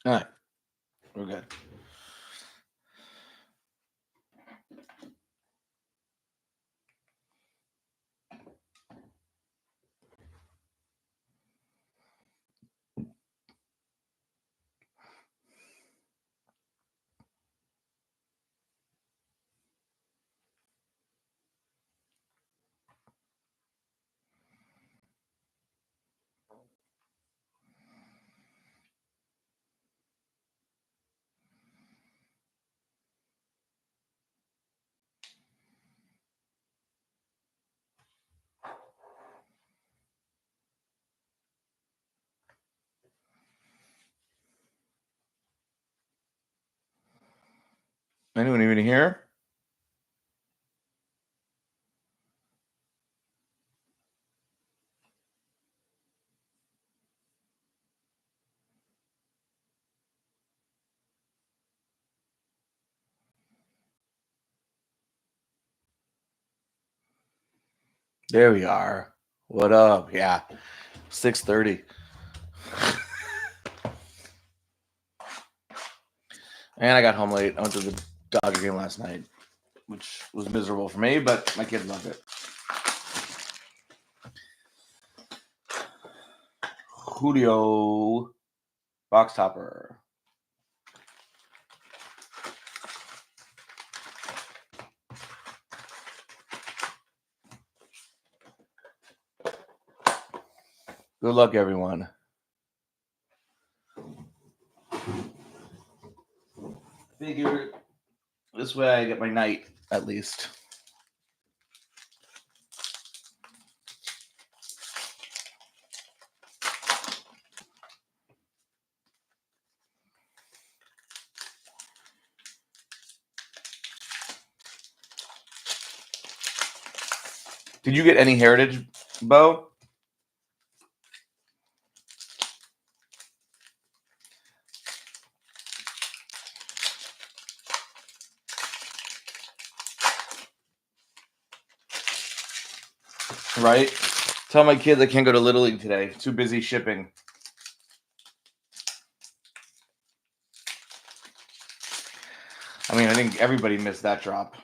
All right, we're good. Anyone even here? There we are. What up? Yeah, 6:30. And I got home late. I went to the Dodger game last night, which was miserable for me, but my kids loved it. Julio box topper. Good luck, everyone. Figure this way I get my night at least. Did you get any Heritage, Bo? Right? Tell my kids I can't go to Little League today. Too busy shipping. I mean, I think everybody missed that drop.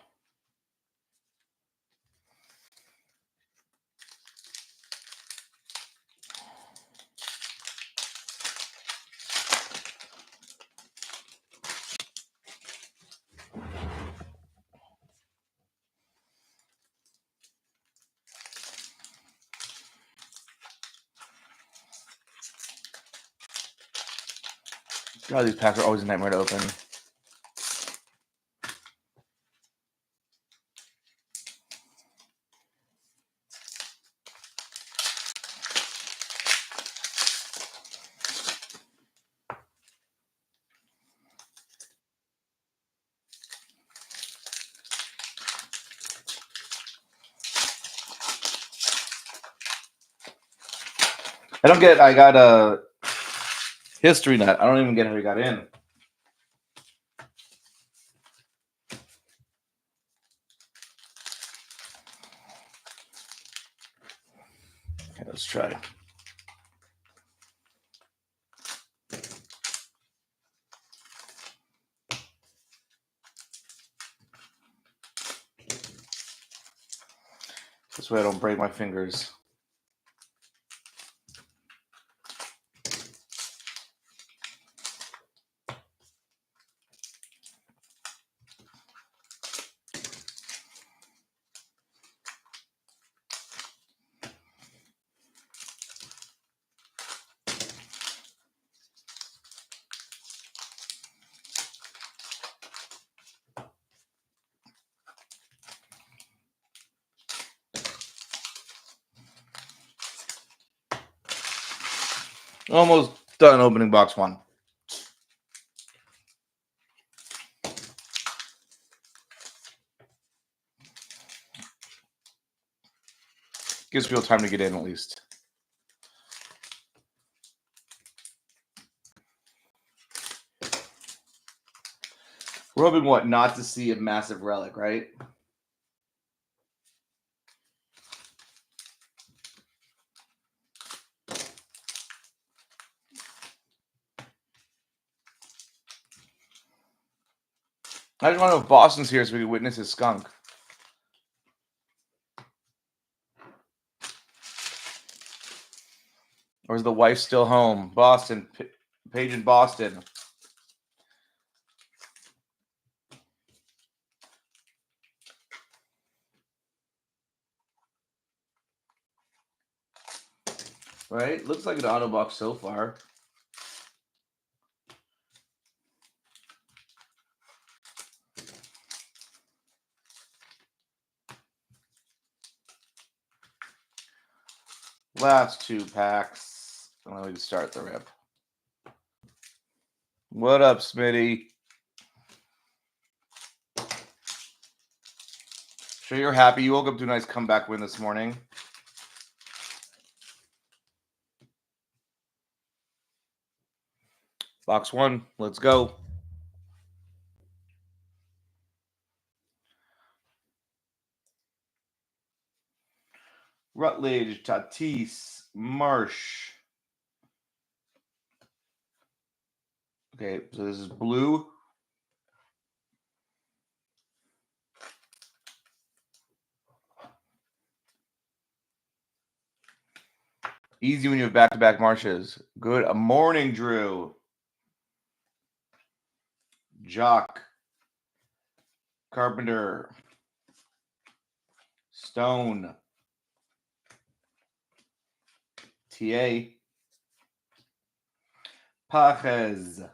God, these packs are always a nightmare to open. I got a history net. I don't even get how he got in. Okay, let's try. This way I don't break my fingers. Almost done opening box one. Gives people time to get in at least. We're hoping what? Not to see a massive relic, right? I just want to know if Boston's here so we can witness his skunk. Or is the wife still home? Boston. Paige in Boston. Right? Looks like an auto box so far. Last 2 packs. And then we can start the rip. What up, Smitty? Sure you're happy. You woke up to a nice comeback win this morning. Box 1. Let's go. Rutledge, Tatis, Marsh. Okay, so this is blue. Easy when you have back-to-back Marshes. Good morning, Drew. Jock. Carpenter. Stone. TA. Pajes.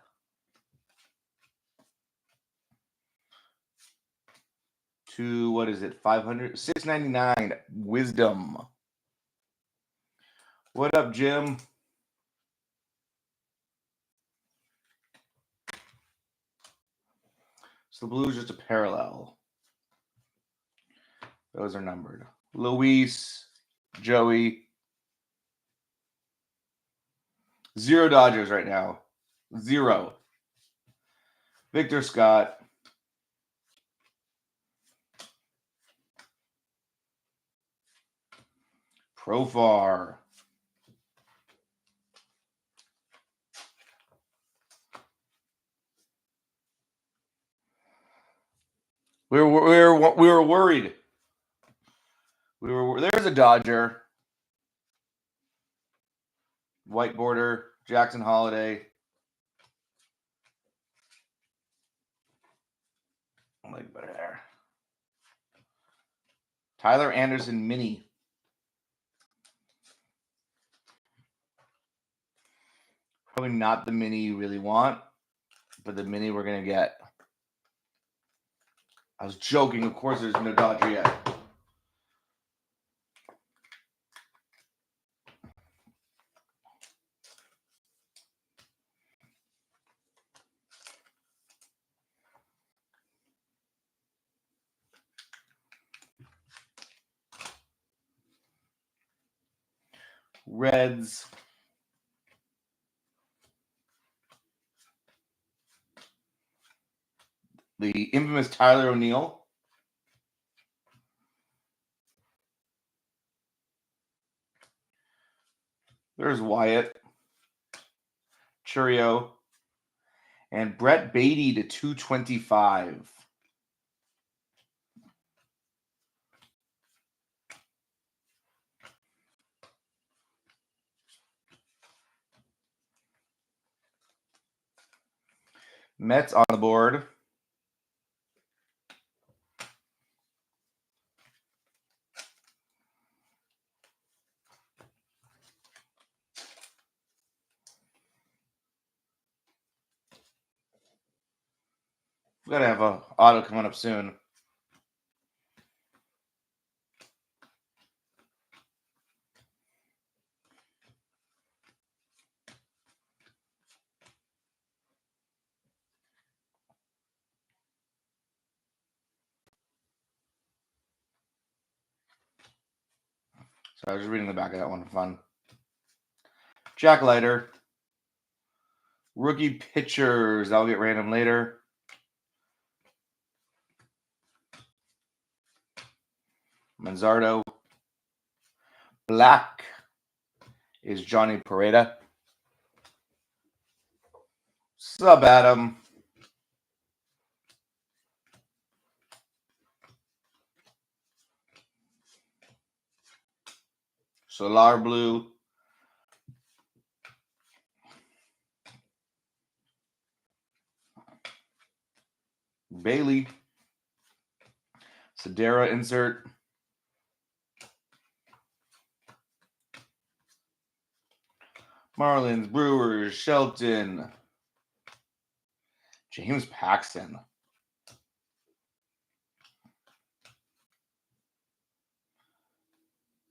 To, what is it, 500? 699. Wisdom. What up, Jim? So the blue is just a parallel. Those are numbered. Luis, Joey. 0 Dodgers right now. 0. Victor Scott. Profar. We were worried. There's a Dodger. White border. Jackson Holiday. Like better there. Tyler Anderson mini. Probably not the mini you really want, but the mini we're gonna get. I was joking. Of course, there's no Dodger yet. Reds. The infamous Tyler O'Neill. There's Wyatt. Churio. And Brett Beatty to 225. Mets on the board. We've got to have an auto coming up soon. So I was just reading the back of that one for fun. Jack Leiter. Rookie pitchers. I'll get random later. Manzardo. Black is Johnny Pereda. Sub Adam. Solar Blue. Bailey. Sedera insert. Marlins, Brewers, Shelton. James Paxton.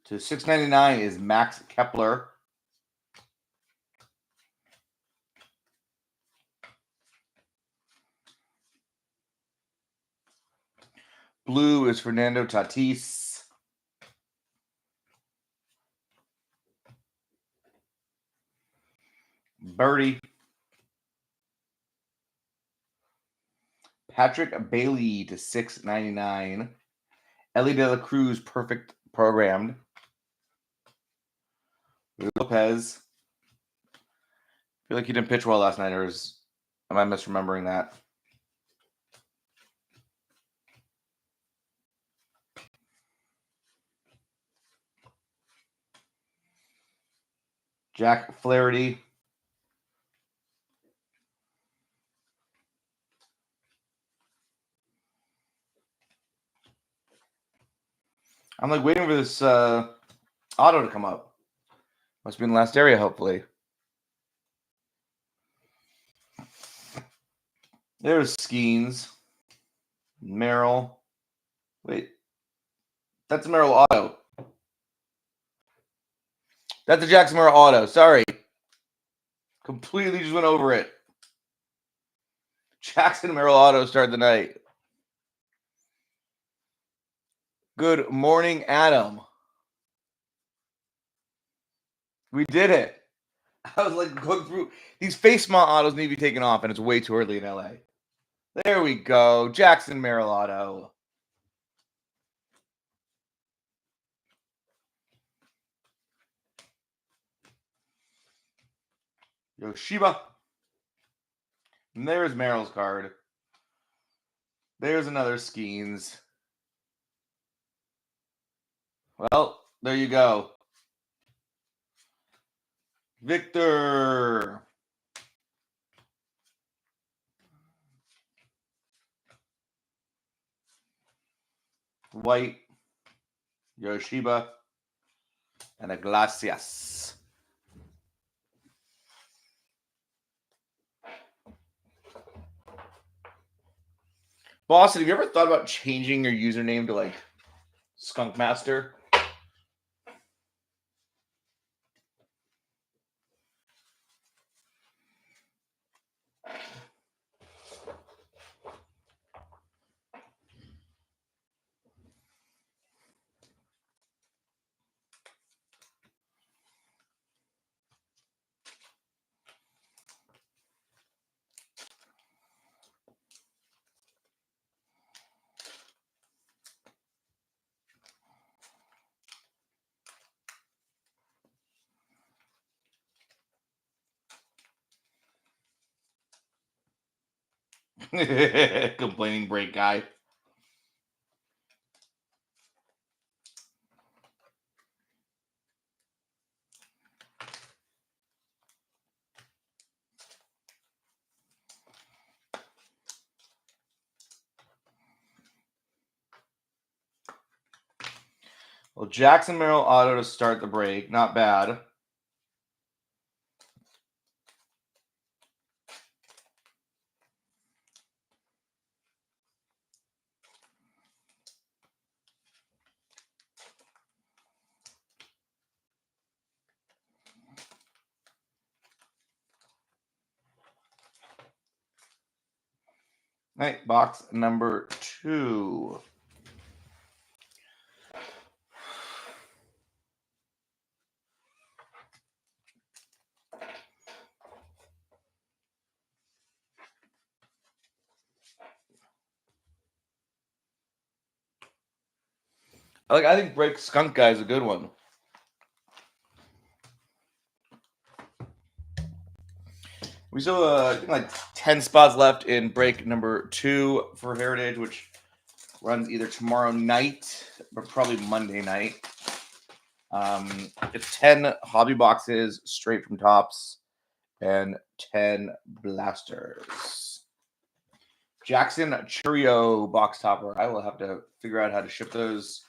To $6.99 is Max Kepler. Blue is Fernando Tatis. Birdie. Patrick Bailey to $6.99. Ellie De La Cruz, perfect programmed. Lopez. I feel like he didn't pitch well last night, or am I misremembering that? Jack Flaherty. I'm like waiting for this auto to come up. Must be in the last area, hopefully. There's Skeens. Merrill. Wait. That's a Merrill auto. That's a Jackson Merrill auto. Sorry. Completely just went over it. Jackson Merrill auto started the night. Good morning, Adam. We did it. I was like going through these face mount autos need to be taken off, and it's way too early in LA. There we go. Jackson Merrill auto. Yoshiba. And there's Merrill's card. There's another Skeens. Well, there you go. Victor. White. Yoshiba. And Iglesias. Boston, have you ever thought about changing your username to like Skunk Master? Complaining break guy. Well, Jackson Merrill auto to start the break. Not bad. Right, box number 2. I think Break Skunk Guy is a good one. We still have like 10 spots left in break number 2 for Heritage, which runs either tomorrow night or probably Monday night. It's 10 hobby boxes straight from Tops and 10 blasters. Jackson Churio box topper. I will have to figure out how to ship those.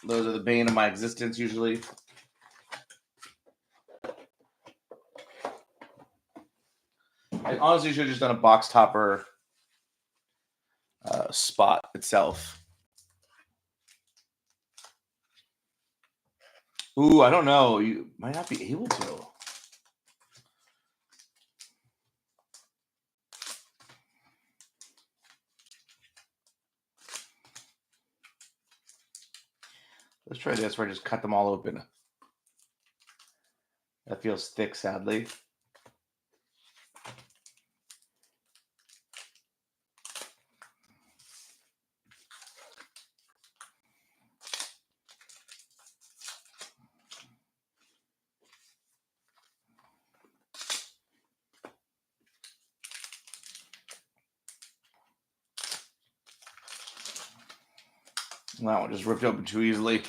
Those are the bane of my existence usually. I honestly should have just done a box topper spot itself. Ooh, I don't know. You might not be able to. Let's try this where I just cut them all open. That feels thick, sadly. That one just ripped open too easily.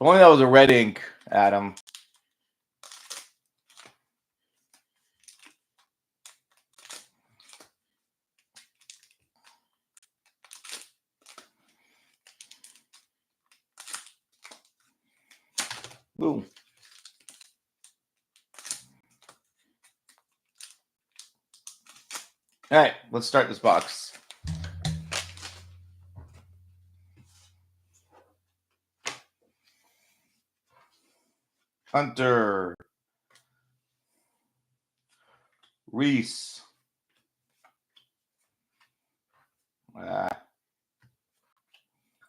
If only that was a red ink, Adam. Ooh. All right, let's start this box. Hunter. Reese.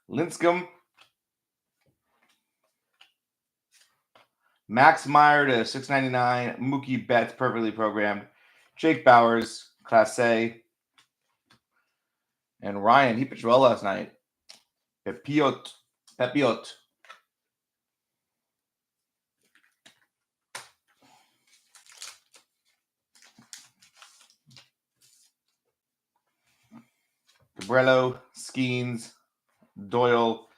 Linscomb. Max Meyer to 699. Mookie Betts, perfectly programmed. Jake Bowers, Class A. And Ryan, he pitched well last night. Pepiot. Gabrello, Skeens, Doyle,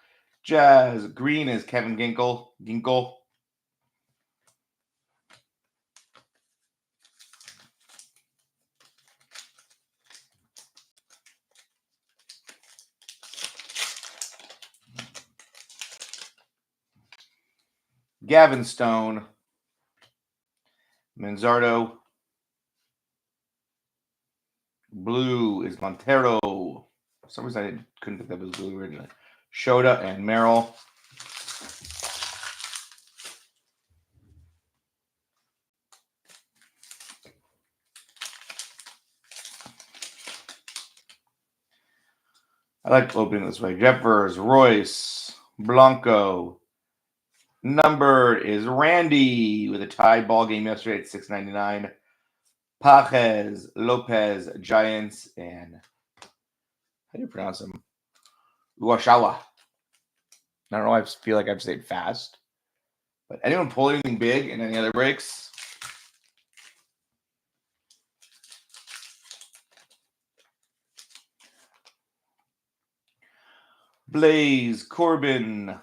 Jazz. Green is Kevin Ginkle. Gavin Stone. Manzardo. Blue is Montero. For some reason I couldn't think that was blue originally. Shota and Merrill. I like opening this way. Jeffers, Royce, Blanco. Numbered is Randy with a tied ball game yesterday at 699. Pajes, Lopez, Giants, and how do you pronounce them? Uashawa. I don't know. I feel like I've said fast. But anyone pull anything big in any other breaks? Blaze, Corbin.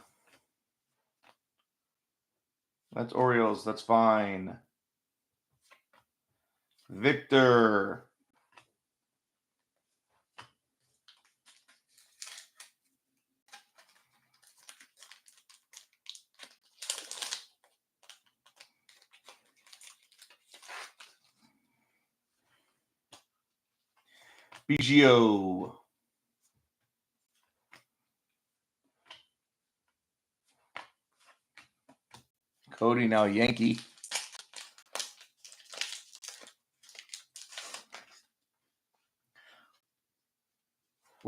That's Orioles. That's fine. Victor. BGO. Cody, now Yankee.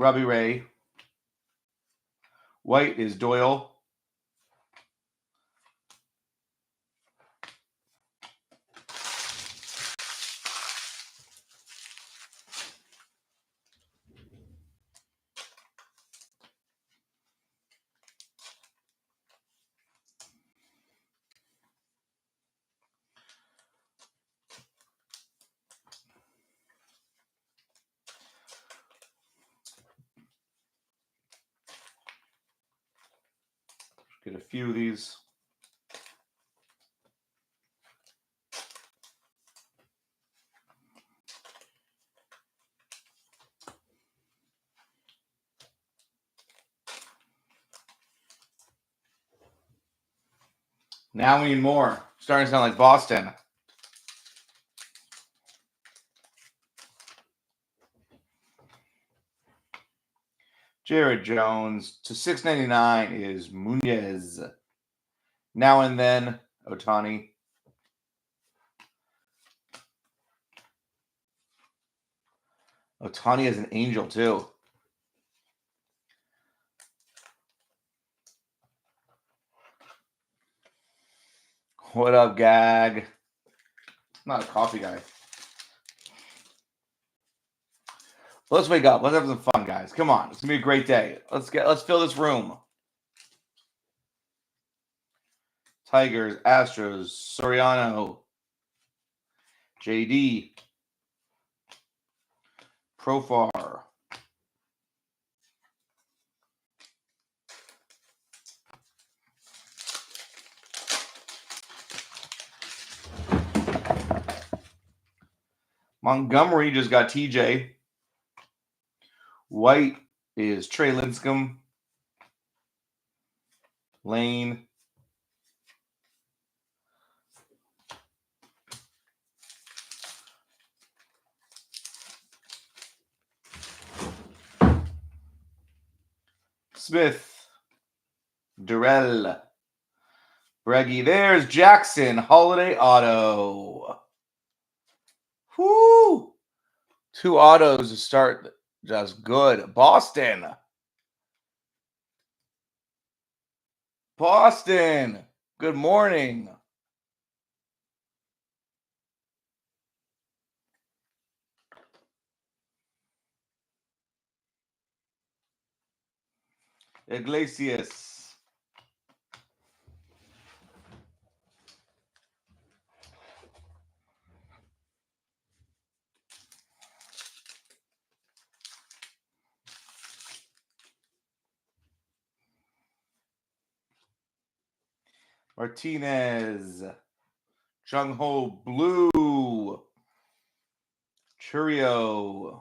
Robbie Ray. White is Doyle. Get a few of these. Now we need more. Starting to sound like Boston. Jared Jones to 699 is Munez. Now and then, Ohtani. Ohtani is an angel too. What up, Gag? Not a coffee guy. Let's wake up. Let's have some fun, guys. Come on. It's gonna be a great day. Let's fill this room. Tigers, Astros, Soriano, JD, Profar. Montgomery just got TJ. White is Trey Lincecum. Lane. Smith. Durrell. Breggy. There's Jackson. Holiday auto. Whoo! 2 autos to start. Just good. Boston. Boston. Good morning. Iglesias. Martinez. Chung Ho Blue. Churio.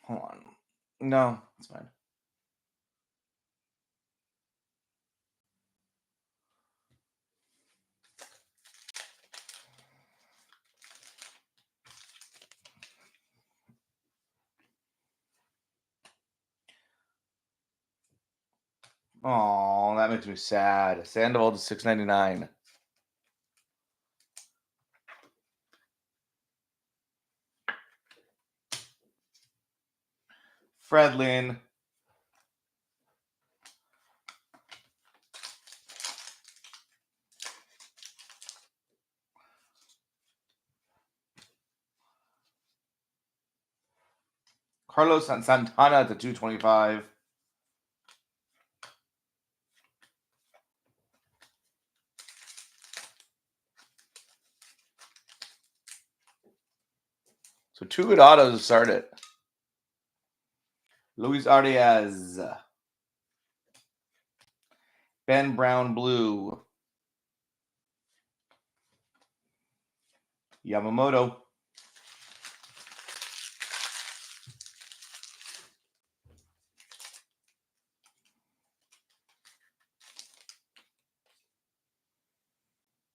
Hold on. No, it's fine. Oh, that makes me sad. Sandoval to 699. Fredlin. Carlos Santana to 225. So 2 good autos to start it. Luis Arias. Ben Brown Blue. Yamamoto.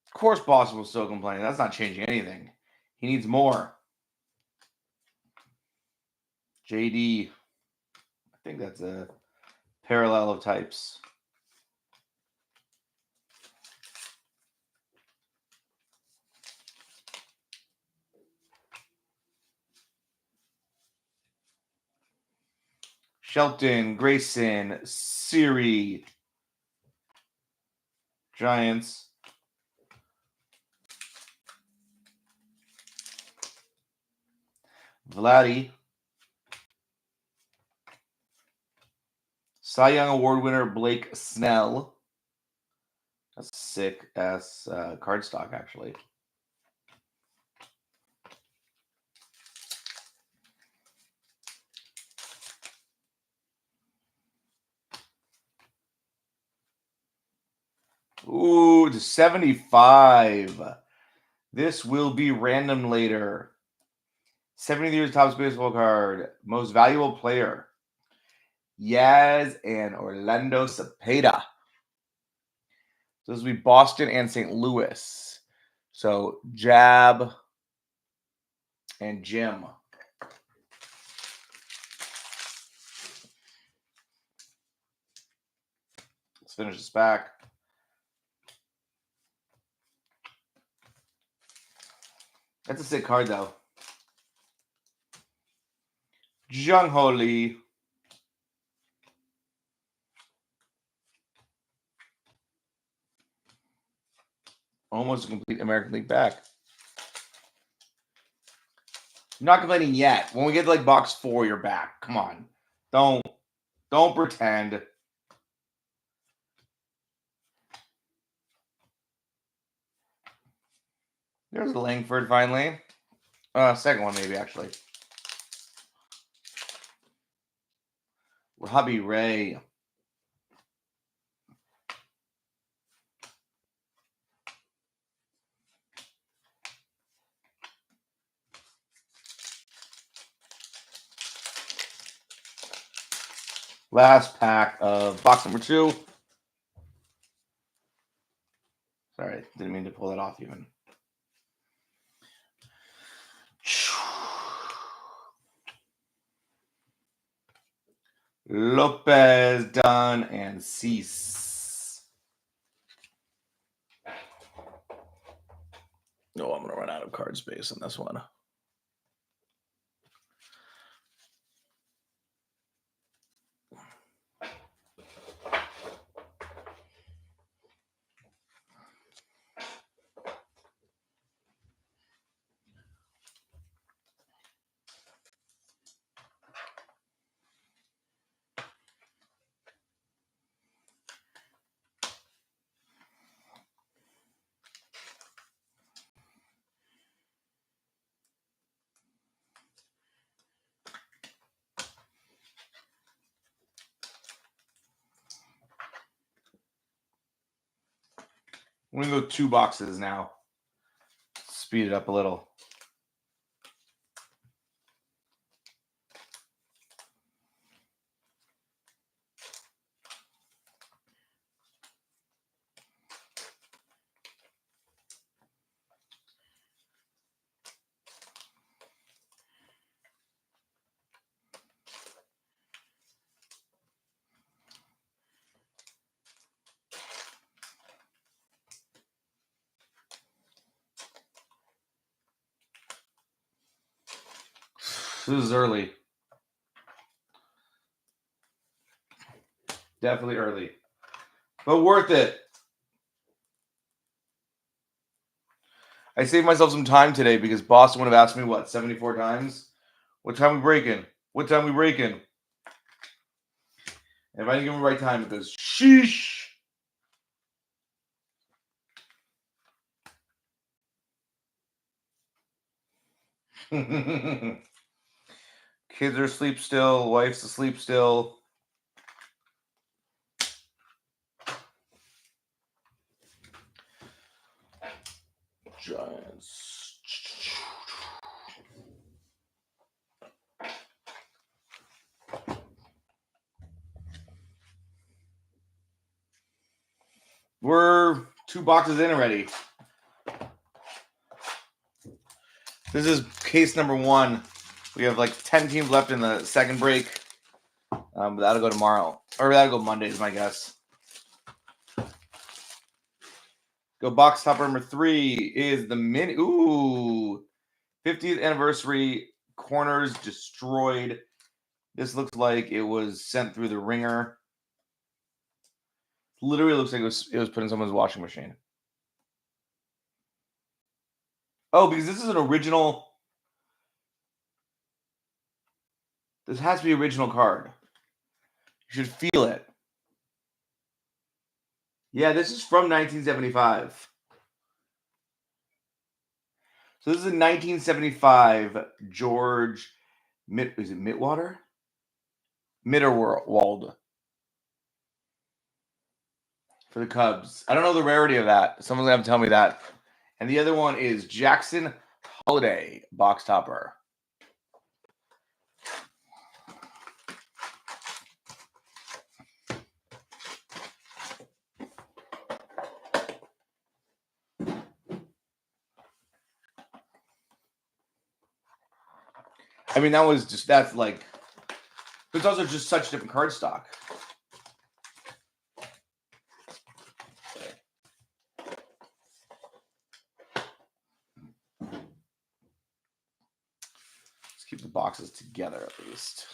Of course Boston will still complain. That's not changing anything. He needs more. JD. I think that's a parallel of types. Shelton, Grayson, Siri, Giants. Vladdy. Cy Young Award winner Blake Snell. That's a sick-ass card stock, actually. Ooh, to 75. This will be random later. 70 years top baseball card. Most valuable player. Yaz and Orlando Cepeda. So this will be Boston and St. Louis. So Jab and Jim. Let's finish this back. That's a sick card, though. Jung Ho Lee. Almost a complete American League back. I'm not complaining yet. When we get to like box 4, you're back. Come on. Don't pretend. There's a Langford finally. Second one maybe, actually. Robbie Ray. Last pack of box number 2. Sorry, didn't mean to pull that off even. Lopez, Dunn, and Cease. No, I'm going to run out of card space on this one. I'm going to go 2 boxes now. Speed it up a little. This is early. Definitely early. But worth it. I saved myself some time today because Boston would have asked me, what, 74 times? What time we breaking? What time we breaking? And if I didn't give him the right time, it goes, sheesh. Kids are asleep still. Wife's asleep still. Giants. We're 2 boxes in already. This is case number 1. We have like 10 teams left in the second break. But that'll go tomorrow. Or that'll go Monday is my guess. Go box top number 3 is the mini. Ooh. 50th anniversary corners destroyed. This looks like it was sent through the ringer. Literally looks like it was put in someone's washing machine. Oh, because this is an original. This has to be original card. You should feel it. Yeah, this is from 1975. So this is a 1975 George is it Mittwater? Mitterwald for the Cubs. I don't know the rarity of that. Someone's gonna have to tell me that. And the other one is Jackson Holiday box topper. I mean, that's like, it's also just such different card stock. Let's keep the boxes together at least.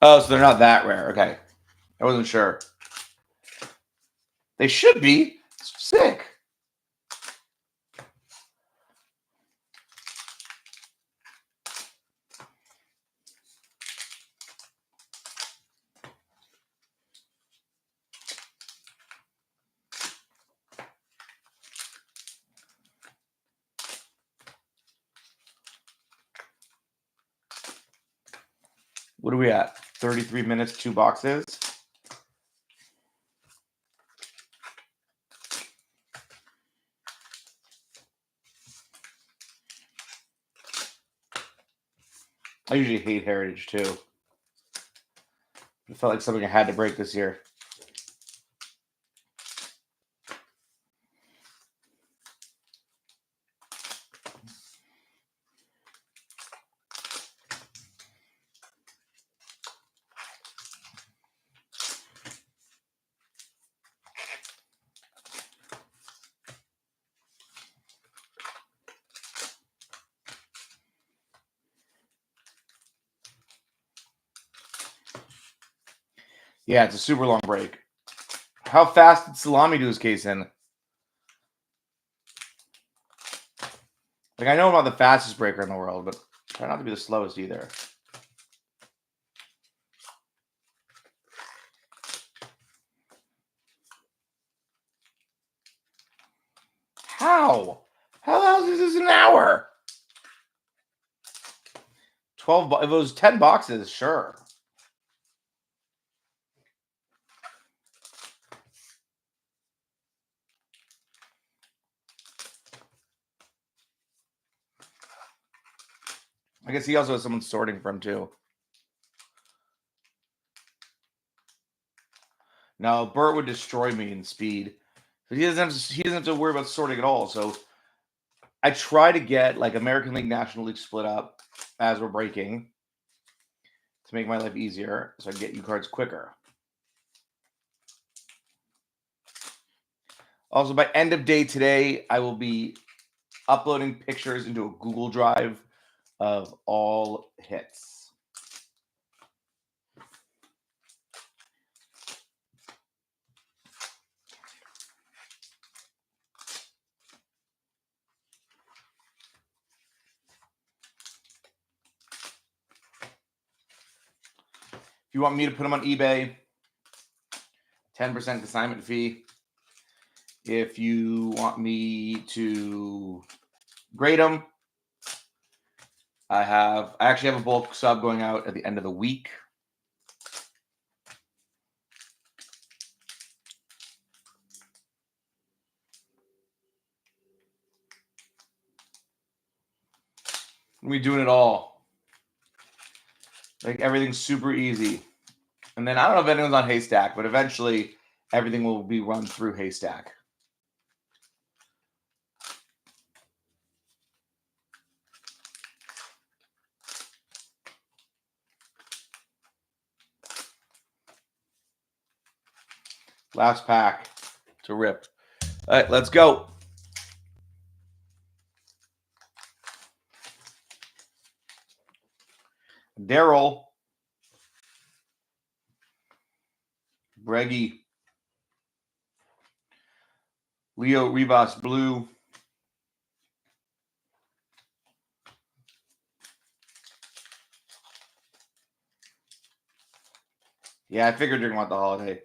Oh, so they're not that rare. Okay. I wasn't sure. They should be. It's sick. What are we at? 33 minutes, 2 boxes. I usually hate Heritage too. It felt like something I had to break this year. Yeah, it's a super long break. How fast did Salami do his case in? Like, I know I'm not the fastest breaker in the world, but try not to be the slowest either. How? How the hell is this an hour? 12. If it was 10 boxes, sure. I guess he also has someone sorting for him too. No, Burt would destroy me in speed. But he doesn't have to worry about sorting at all. So I try to get like American League, National League split up as we're breaking to make my life easier, so I can get you cards quicker. Also, by end of day today, I will be uploading pictures into a Google Drive of all hits. If you want me to put them on eBay, 10% consignment fee. If you want me to grade them, I actually have a bulk sub going out at the end of the week. We're doing it all. Like, everything's super easy. And then I don't know if anyone's on Haystack, but eventually everything will be run through Haystack. Last pack to rip. All right, let's go. Daryl. Breggy. Leo Rivas Blue. Yeah, I figured you're going to want the holiday.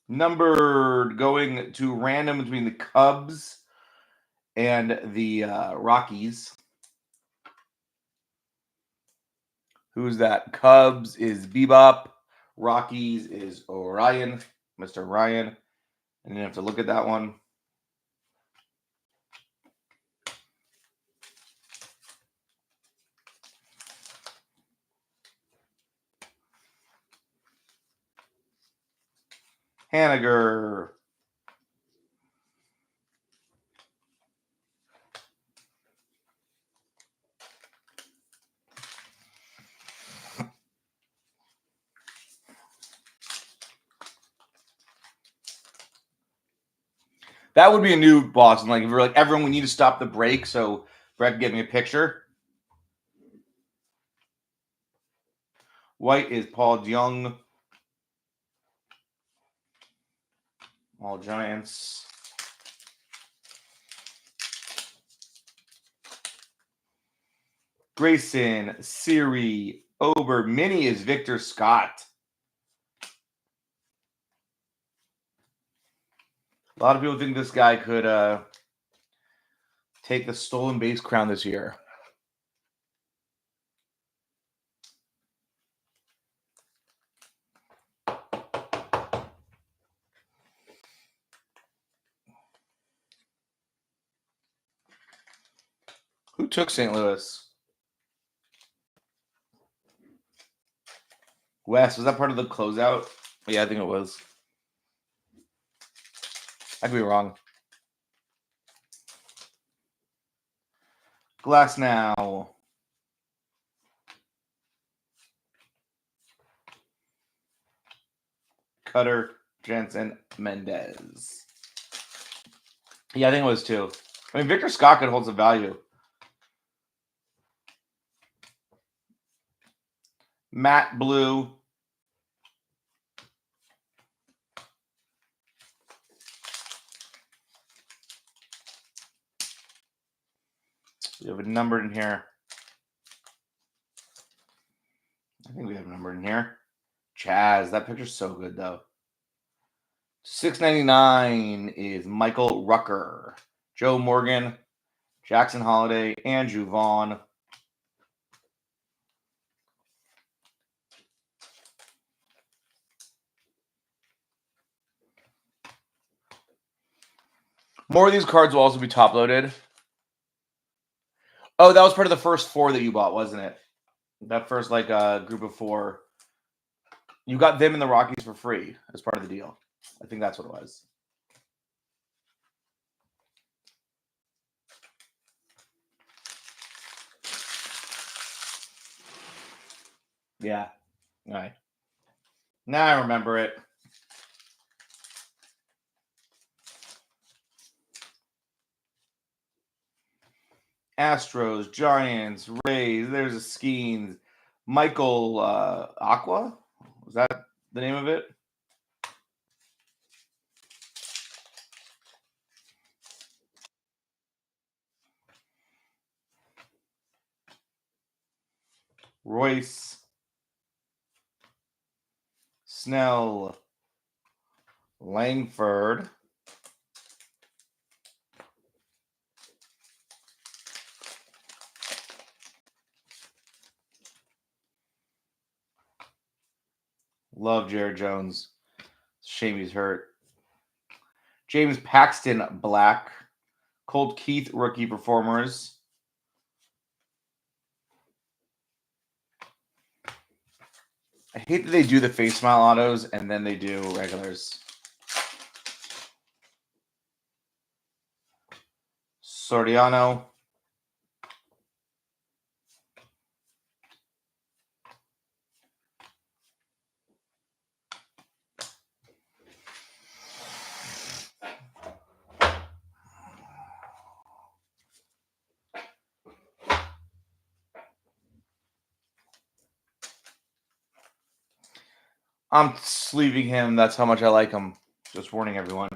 Numbered going to random between the Cubs and the Rockies. Who's that? Cubs is Bebop. Rockies is Orion, Mr. Ryan. And you have to look at that one. Haniger. That would be a new Boston. Like if we're like, everyone, we need to stop the break so Brett can get me a picture. White is Paul Young. All Giants. Grayson, Siri, Ober. Mini is Victor Scott. A lot of people think this guy could take the stolen base crown this year. Who took St. Louis? Wes, was that part of the closeout? Yeah, I think it was. I could be wrong. Glass now. Cutter, Jensen, Mendez. Yeah, I think it was too. I mean, Victor Scott could hold some value. Matt Blue. We have a numbered in here. I think we have a numbered in here. Chaz. That picture's so good, though. $6.99 is Michael Rucker. Joe Morgan. Jackson Holiday. Andrew Vaughn. More of these cards will also be top loaded. Oh, that was part of the first 4 that you bought, wasn't it? That first group of 4. You got them and the Rockies for free as part of the deal. I think that's what it was. Yeah. All right. Now I remember it. Astros, Giants, Rays. There's a Skeens. Michael Aqua. Was that the name of it? Royce. Snell. Langford. Love Jared Jones. Shame he's hurt. James Paxton, black. Colt Keith, rookie performers. I hate that they do the face smile autos and then they do regulars. Soriano. I'm sleeving him. That's how much I like him. Just warning everyone.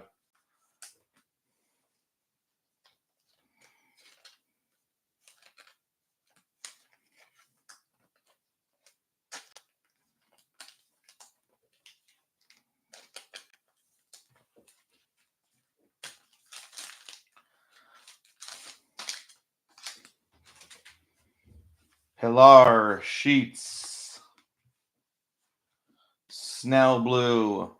Pilar, Sheets, Snell Blue,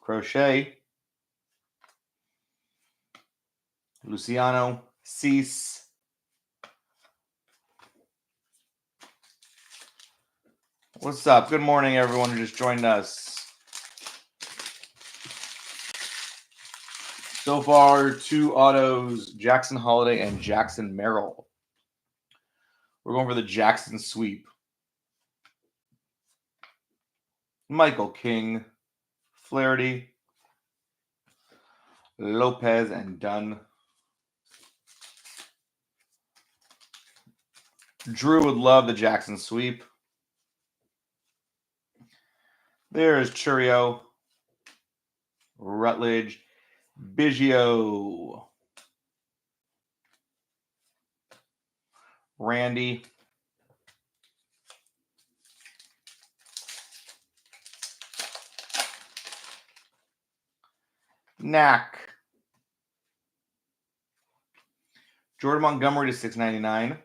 Crochet, Luciano, Cease, what's up? Good morning, everyone who just joined us. So far, 2 autos, Jackson Holiday and Jackson Merrill. We're going for the Jackson sweep. Michael King, Flaherty, Lopez, and Dunn. Drew would love the Jackson sweep. There's Churio, Rutledge, Biggio, Randy, Knack, Jordan Montgomery to 699.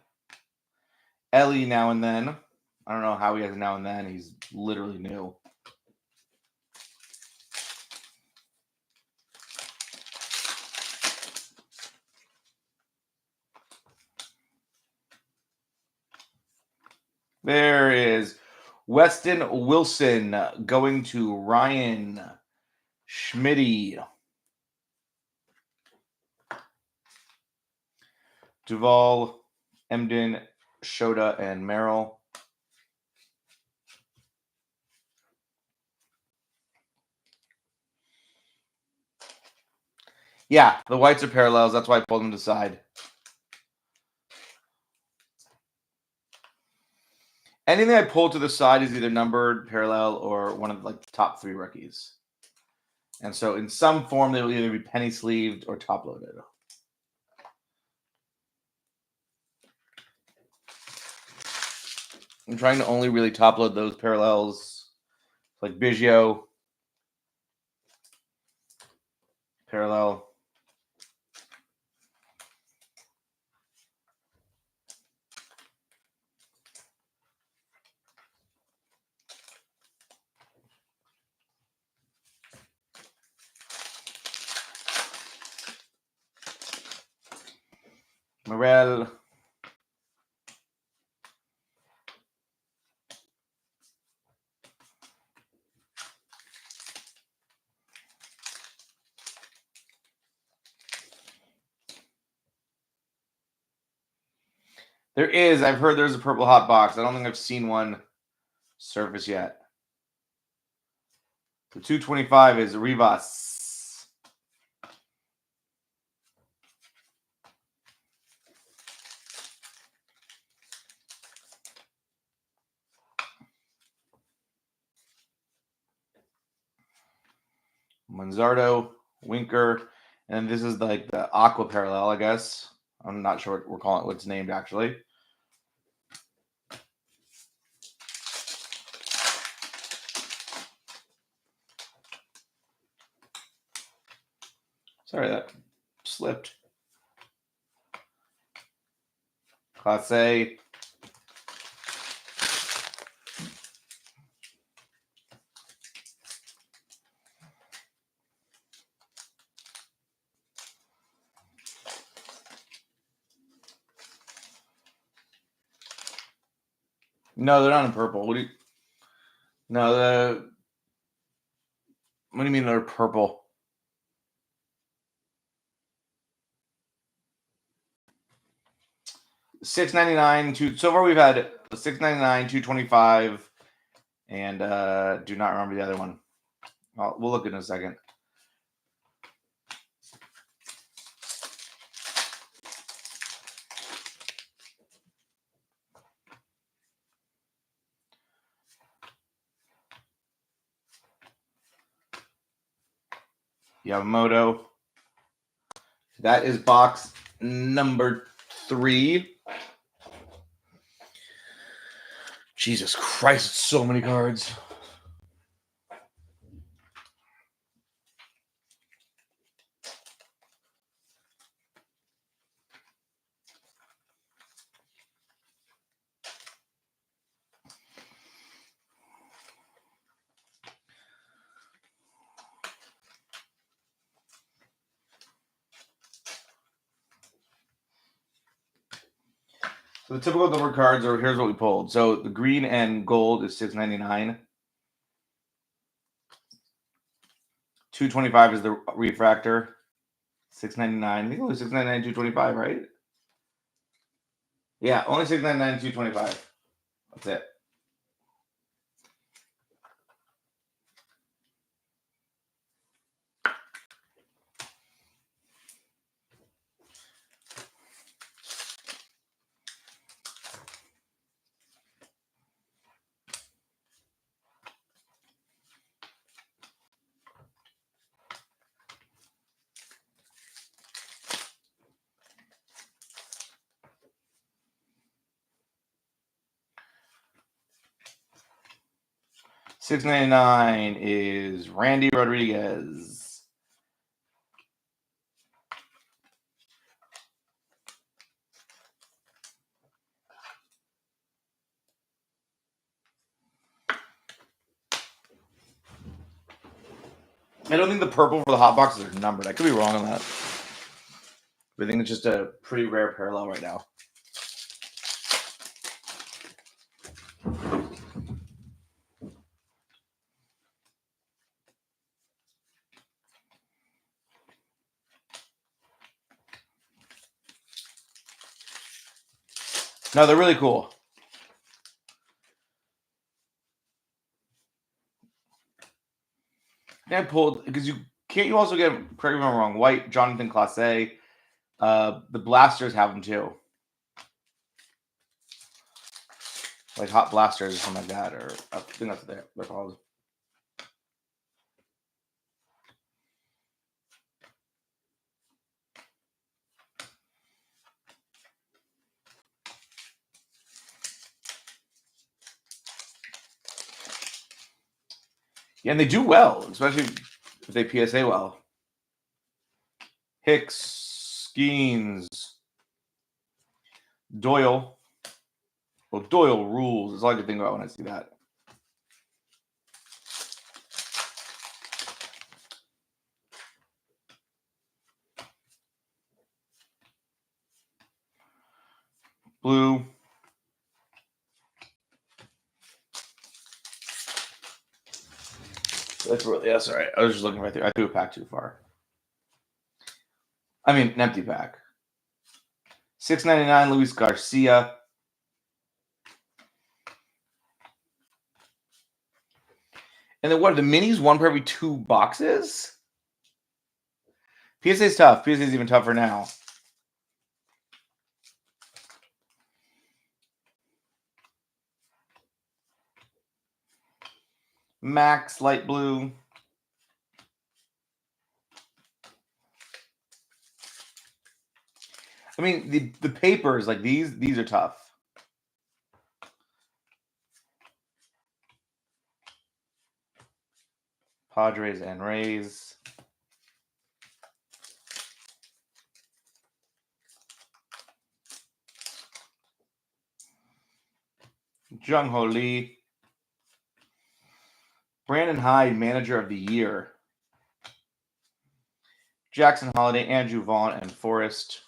Ellie now and then. I don't know how he has now and then. He's literally new. There is Weston Wilson going to Ryan Schmitty. Duvall, Emden, Shota, and Merrill. Yeah, the whites are parallels. That's why I pulled them to the side. Anything I pull to the side is either numbered, parallel, or one of like the top 3 rookies. And so in some form, they will either be penny sleeved or top loaded. I'm trying to only really top load those parallels, like Biggio, parallel. Morel. There is. I've heard there's a purple hot box. I don't think I've seen one surface yet. The 225 is Rivas. Manzardo, Winker, and this is like the aqua parallel, I guess. I'm not sure what we're calling it, what it's named actually. Sorry, that slipped. Class A. No, they're not in purple. What do you? No, what do you mean they're purple? $6.99. So far we've had $6.99, $2.25, and do not remember the other one. We'll look in a second. Yamamoto. That is box number 3. Jesus Christ, so many cards. So the typical number cards are, here's what we pulled. So the green and gold is $6.99. 225 is the refractor. $6.99. I think only $6.99, $2.25, right? Yeah, only $6.99, $2.25. That's it. $6.99 is Randy Rodriguez. I don't think the purple for the hot boxes are numbered. I could be wrong on that. But I think it's just a pretty rare parallel right now. No, they're really cool. I pulled because you also get, correct me if I'm wrong, white Jonathan Clase. The blasters have them too, like hot blasters or something like that, or I think that's what they're called. Yeah, and they do well, especially if they PSA well. Hicks, Skeens, Doyle. Well, Doyle rules. That's all I can think about when I see that. Blue. That's all right. I was just looking right there. I threw a pack too far. I mean, an empty pack. $6.99, Luis Garcia. And then what are the minis? One per every 2 boxes? PSA's tough. PSA's even tougher now. Max, light blue. I mean, the papers, like these are tough. Padres and Rays. Jung Ho Lee. Brandon Hyde, Manager of the Year. Jackson Holiday, Andrew Vaughn, and Forrest.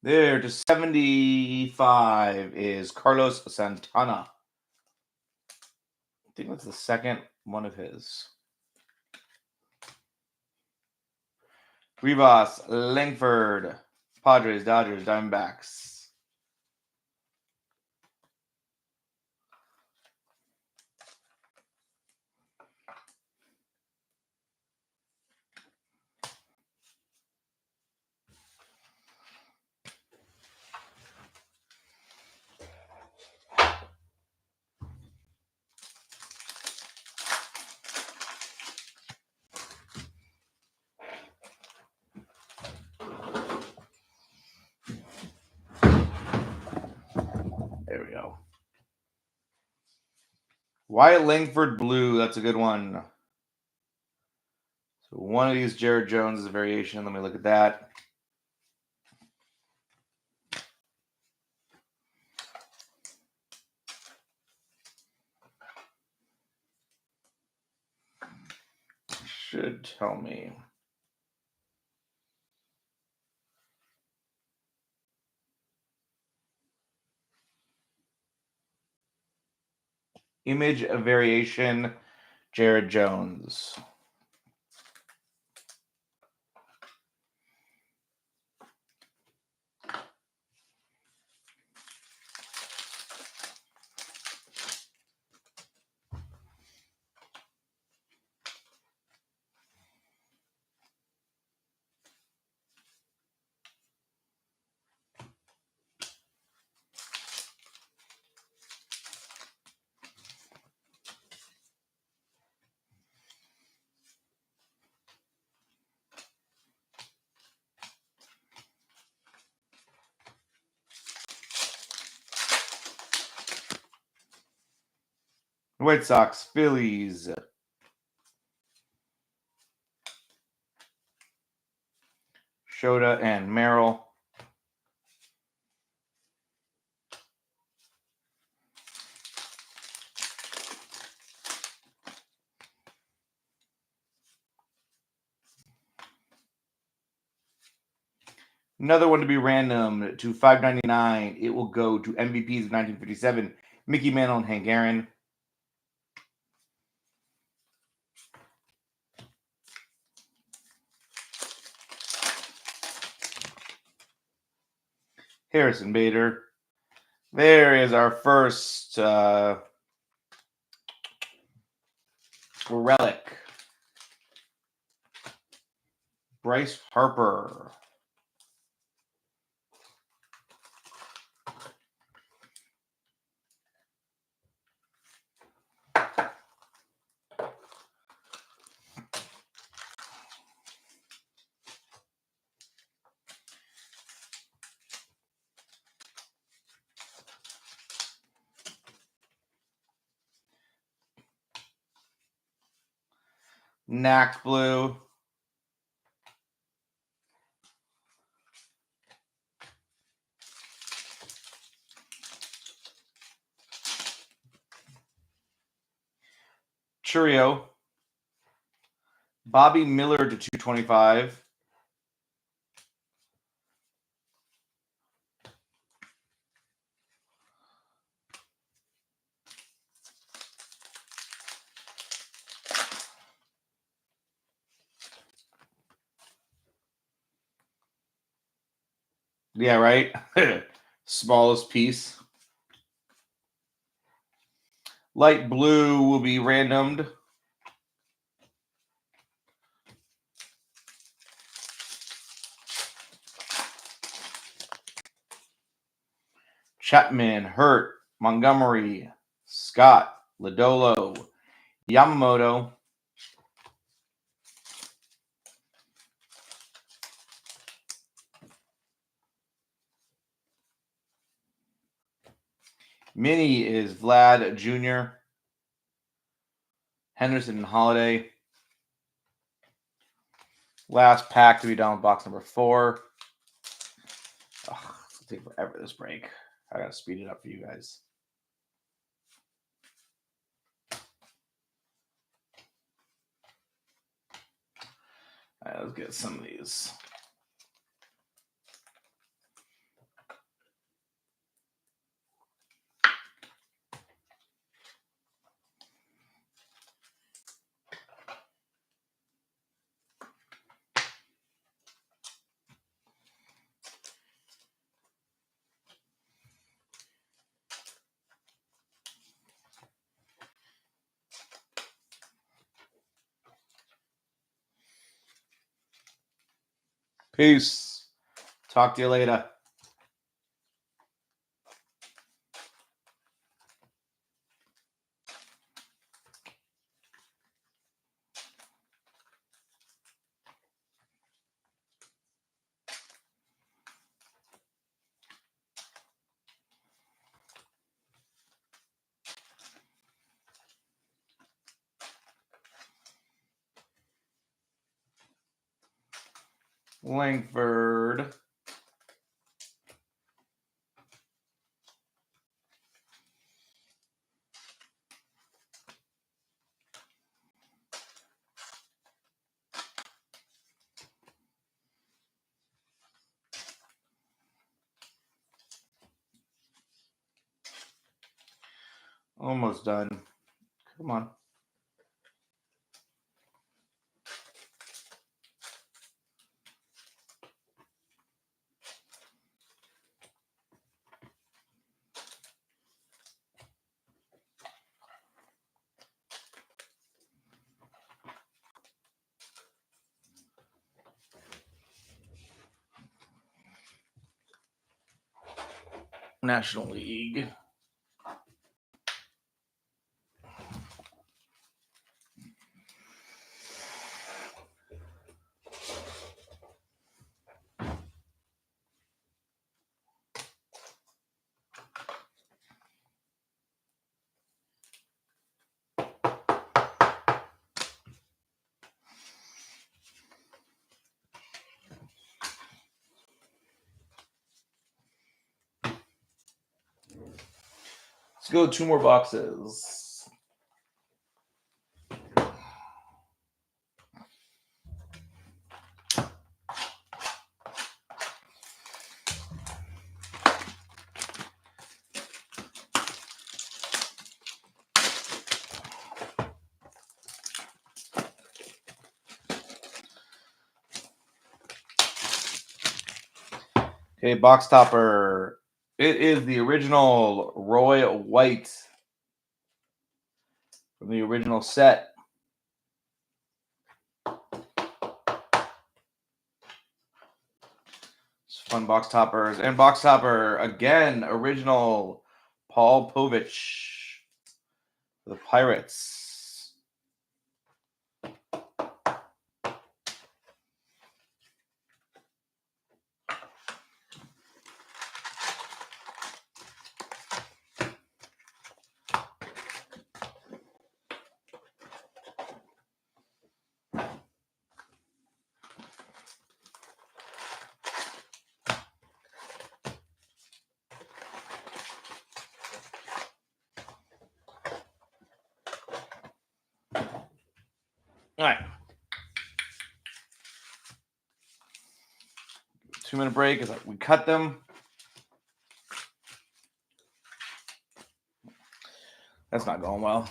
There to 75 is Carlos Santana. I think that's the second one of his. Rivas, Langford, Padres, Dodgers, Diamondbacks. Wyatt Langford blue. That's a good one. So one of these Jared Jones is a variation. Let me look at that. Should tell me. Image of variation, Jared Jones. White Sox, Phillies. Shota and Merrill. Another one to be random to 599. It will go to MVPs of 1957, Mickey Mantle and Hank Aaron. Harrison Bader. There is our first relic. Bryce Harper. Knack blue. Churio. Bobby Miller to 225. Yeah, right? Smallest piece. Light blue will be randomed. Chapman, Hurt, Montgomery, Scott, Lodolo, Yamamoto. Mini is Vlad Jr., Henderson and Holiday. Last pack to be done with box number 4. It's going to take forever this break. I got to speed it up for you guys. All right, let's get some of these. Peace. Talk to you later. Langford. Almost done. Come on. National League. Let's go 2 more boxes. Okay, box topper. It is the original Roy White from the original set. It's fun box toppers. And box topper, again, original Paul Povich for the Pirates. All right. 2-minute break is like we cut them. That's not going well.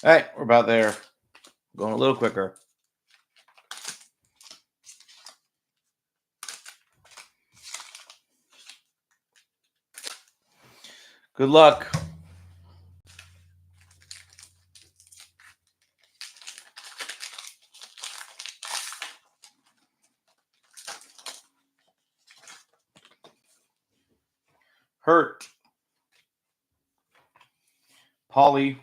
All right, we're about there. Going a little quicker. Good luck. Hurt. Polly.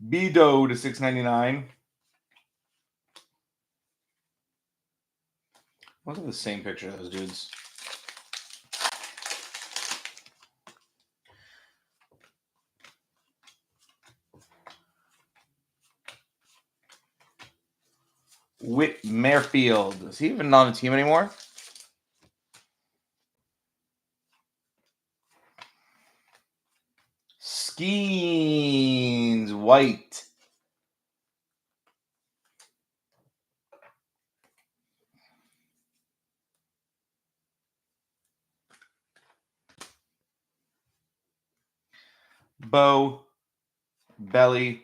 Bido to 6.99. Look at the same picture of those dudes. Whit Merrifield. Is he even on the team anymore? Skeens White. Bo. Belly.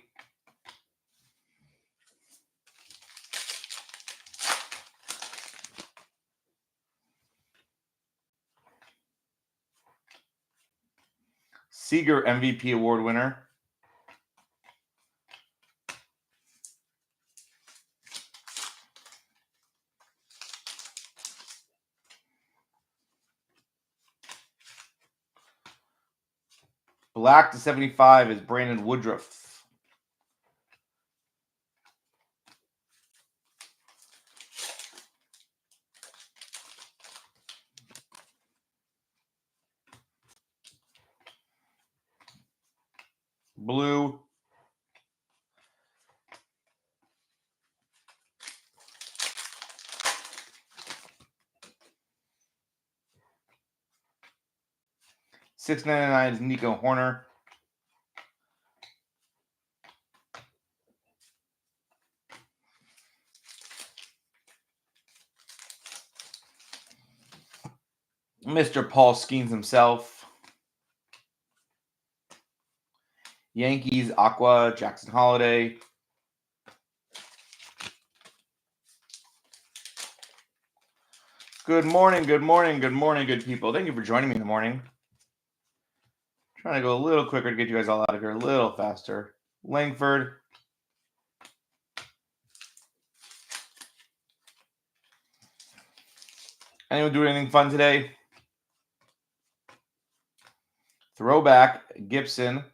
Seager MVP award winner. Black to 75 is Brandon Woodruff. Blue. $6.99 is Nico Horner. Mr. Paul Skeens himself. Yankees, Aqua, Jackson Holiday. Good morning, good morning, good morning, good people. Thank you for joining me in the morning. Trying to go a little quicker to get you guys all out of here a little faster. Langford. Anyone do anything fun today? Throwback, Gibson.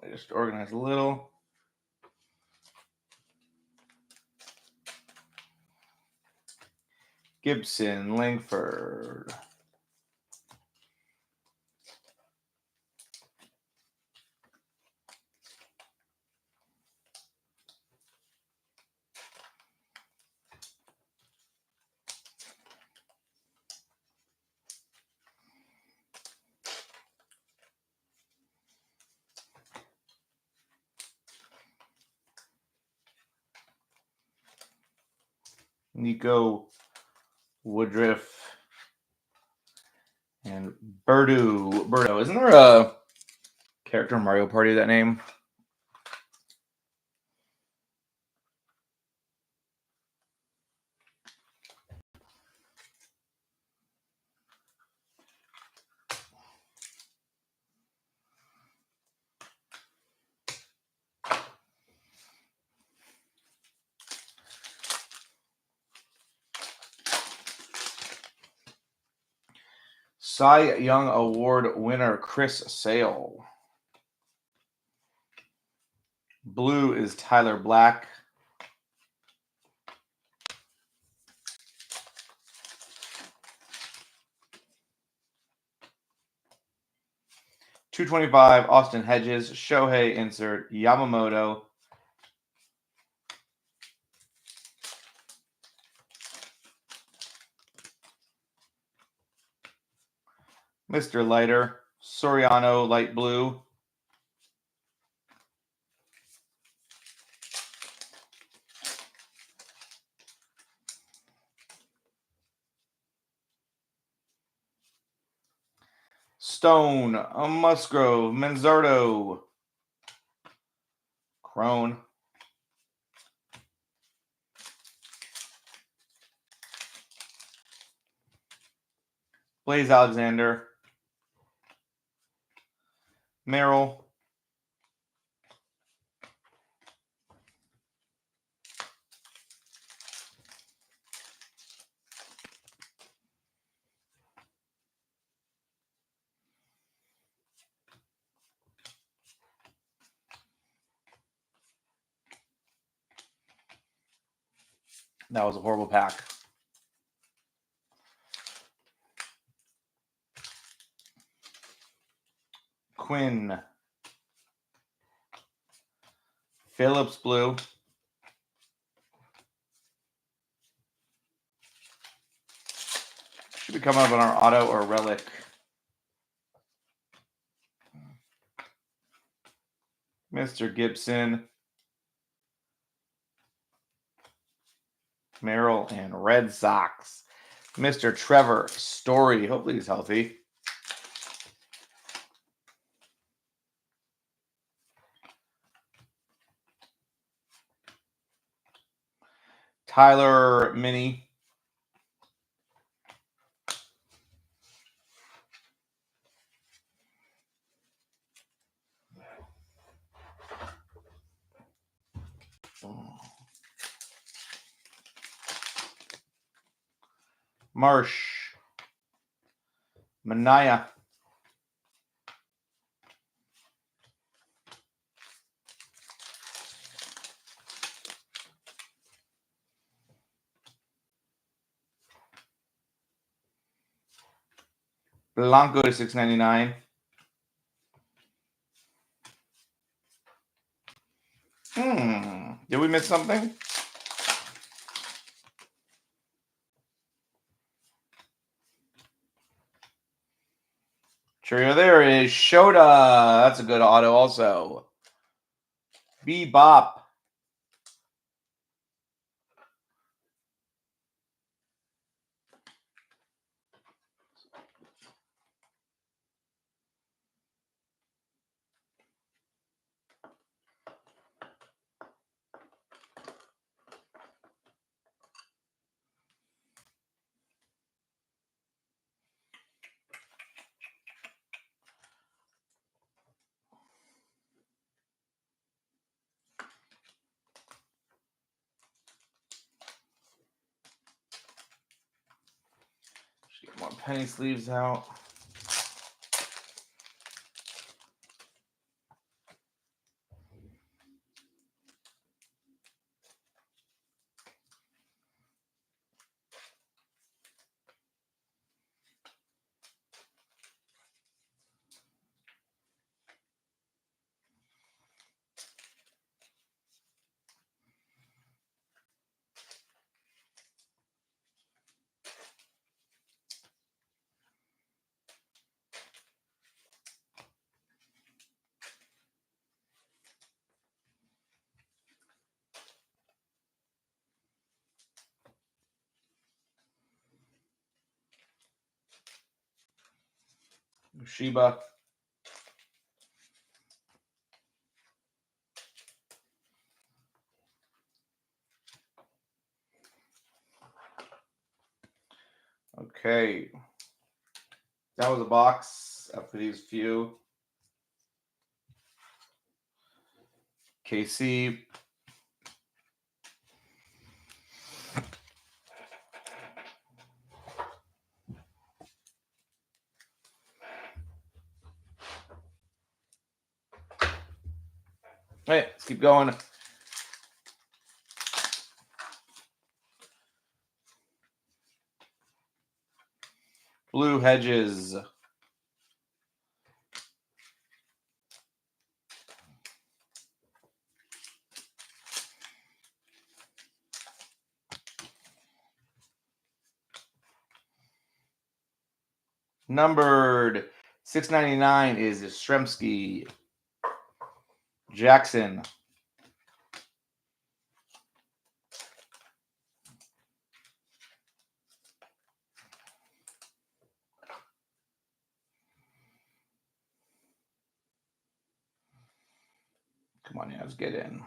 Let me just organize a little. Gibson, Langford. Nico Woodruff. And Birdo. Isn't there a character in Mario Party with that name? Cy Young Award winner Chris Sale. Blue is Tyler Black. 225, Austin Hedges, Shohei insert, Yamamoto. Mr. Lighter, Soriano, light blue. Stone, Musgrove, Manzardo, Crone. Blaze Alexander, Merrill. That was a horrible pack. Quinn. Phillips blue. Should be coming up on our auto or relic. Mr. Gibson. Merrill and Red Sox. Mr. Trevor Story. Hopefully he's healthy. Tyler Mini. Marsh. Manaya. Blanco to 699. Did we miss something? Trio there is Shota. That's a good auto also. Bebop. Get more penny sleeves out. Sheba. Okay. That was a box after these few. KC. Hey, let's keep going. Blue Hedges. Numbered 699 is Yastrzemski. Jackson. Come on, let's get in.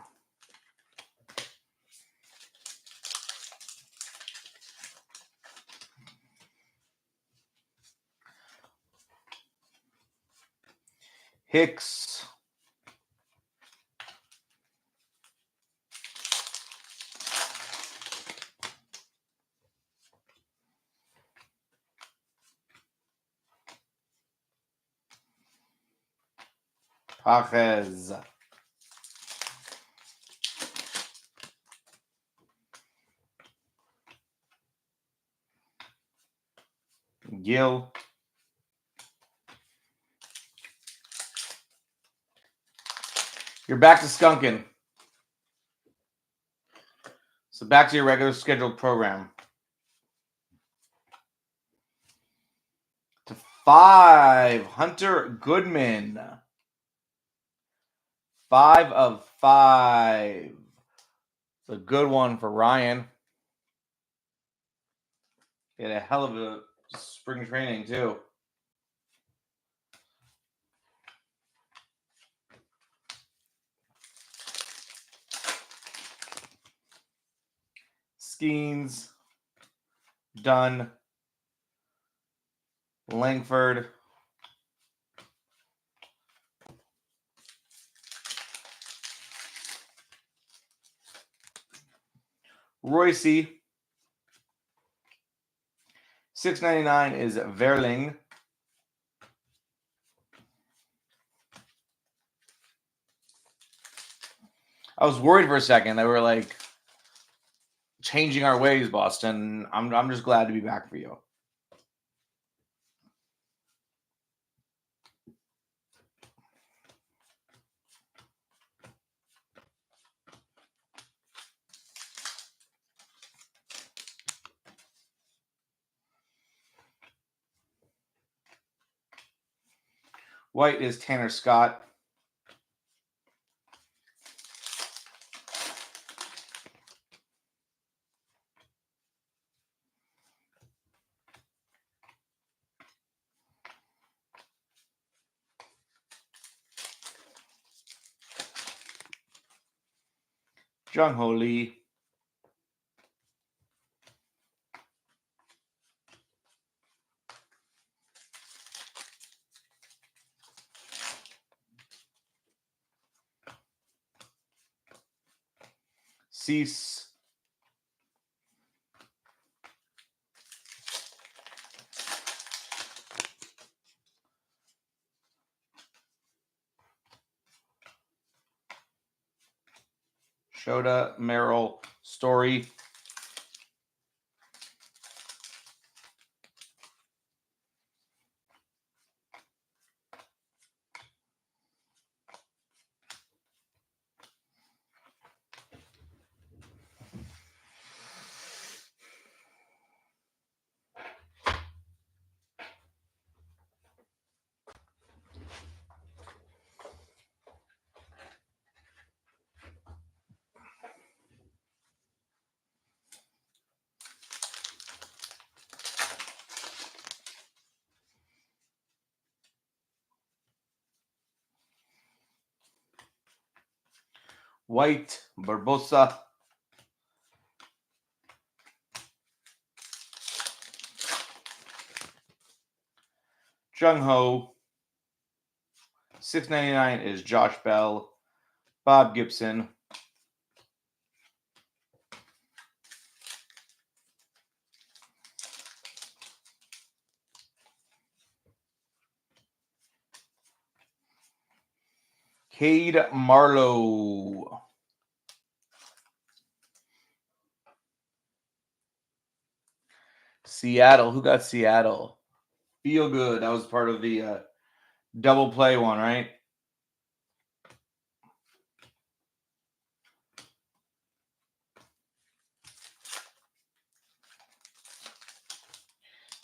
Hicks. Pages. Gill. You're back to skunking. So back to your regular scheduled program. To 5, Hunter Goodman. 5 of 5. It's a good one for Ryan. He had a hell of a spring training, too. Skeens. Dunn. Langford. Royce. 699 is Verling. I was worried for a second that we were like changing our ways, Boston. I'm just glad to be back for you. White is Tanner Scott. Jung Ho Lee. Cease. Shota, Merrill, Story. White, Barbosa. Jung Ho. 699 is Josh Bell. Bob Gibson. Cade Marlowe. Seattle. Who got Seattle? Feel good. That was part of the double play one, right?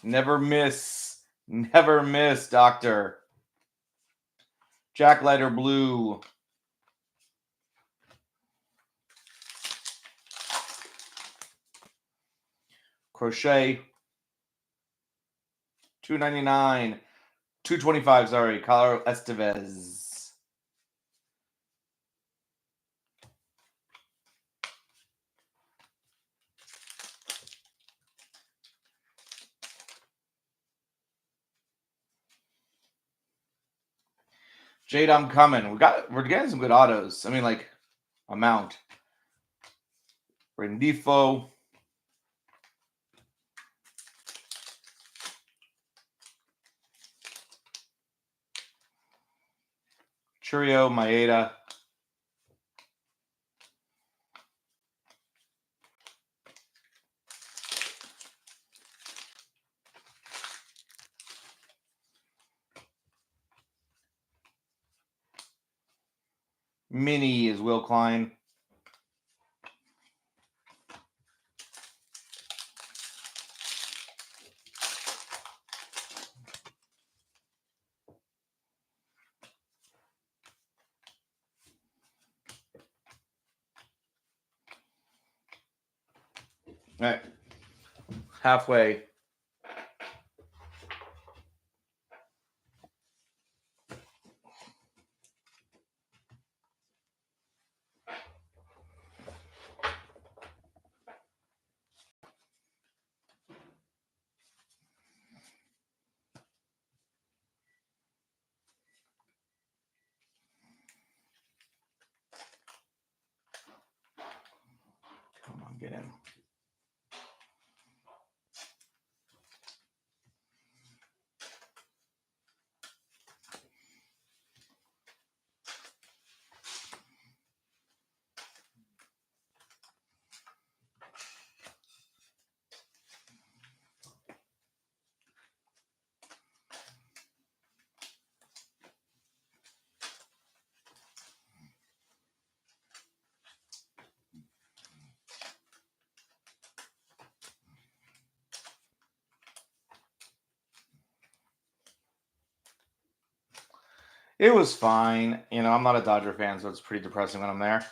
Never miss Never miss, Doctor. Jack Letter Blue. Crochet. $2.99. $2.25, sorry. Carlos Estevez. Jade, I'm coming. We're getting some good autos. I mean, like, amount. Rendifo. Churio, Maeda. Mini is Will Klein. All right. Halfway. Come on, get in. It was fine. You know, I'm not a Dodger fan, so it's pretty depressing when I'm there.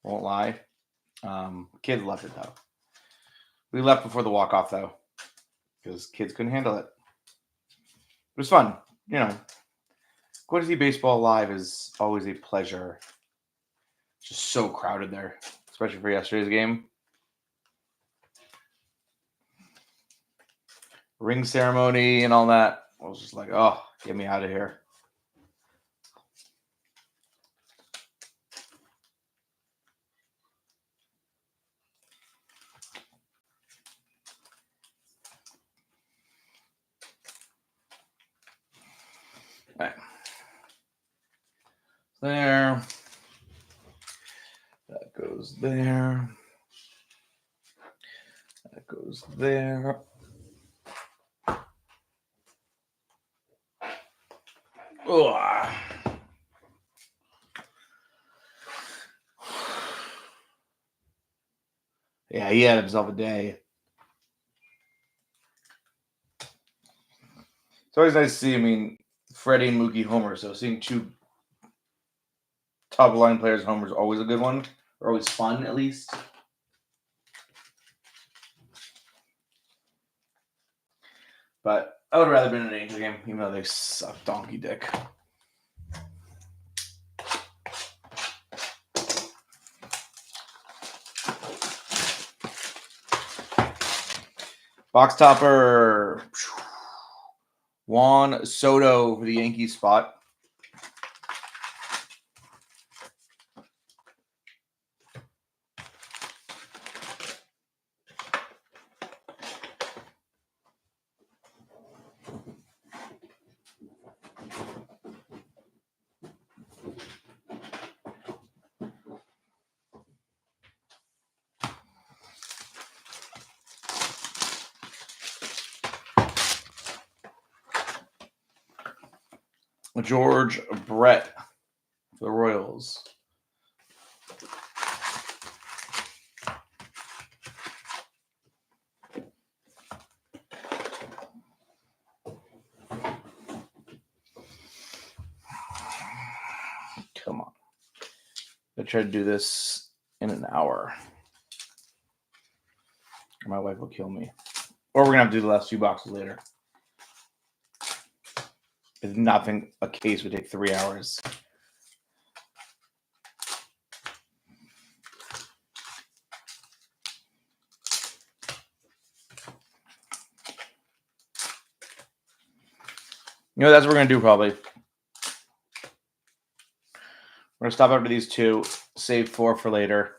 Won't lie. Kids loved it, though. We left before the walk-off, though, because kids couldn't handle it. It was fun. You know, going to see baseball live is always a pleasure. Just so crowded there, especially for yesterday's game. Ring ceremony and all that. I was just like, oh, get me out of here. All right. There. That goes there. That goes there. Ugh. Yeah, he had himself a day. It's always nice to see, I mean, Freddie and Mookie homer, so seeing two top line players homer is always a good one, or always fun, at least. But I would have rather been in an Angel game, even though they suck donkey dick. Box topper. Juan Soto for the Yankees spot. George Brett for the Royals. try to do this in an hour. My wife will kill me. Or we're going to have to do the last 2 boxes later. If nothing, a case would take 3 hours. You know, that's what we're going to do probably. We're going to stop after these 2, save 4 for later.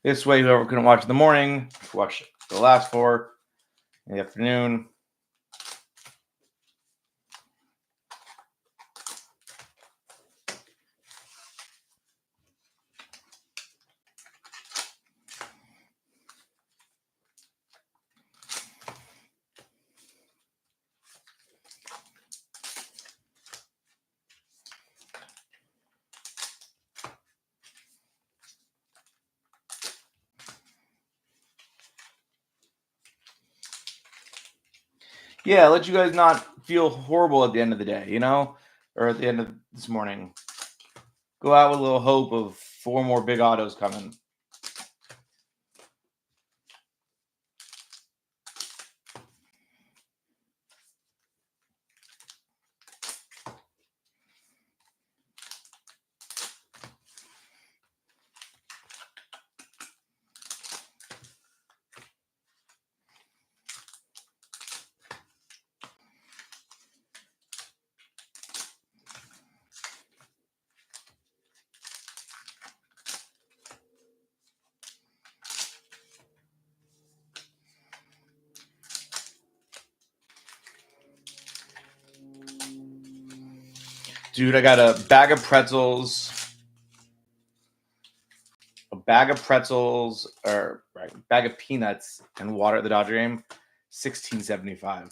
This way, whoever couldn't watch in the morning, watch the last 4 in the afternoon. Yeah, let you guys not feel horrible at the end of the day, you know? Or at the end of this morning. Go out with a little hope of 4 more big autos coming. Dude, I got a bag of pretzels. A bag of pretzels, or right, a bag of peanuts and water at the Dodger game, $16.75.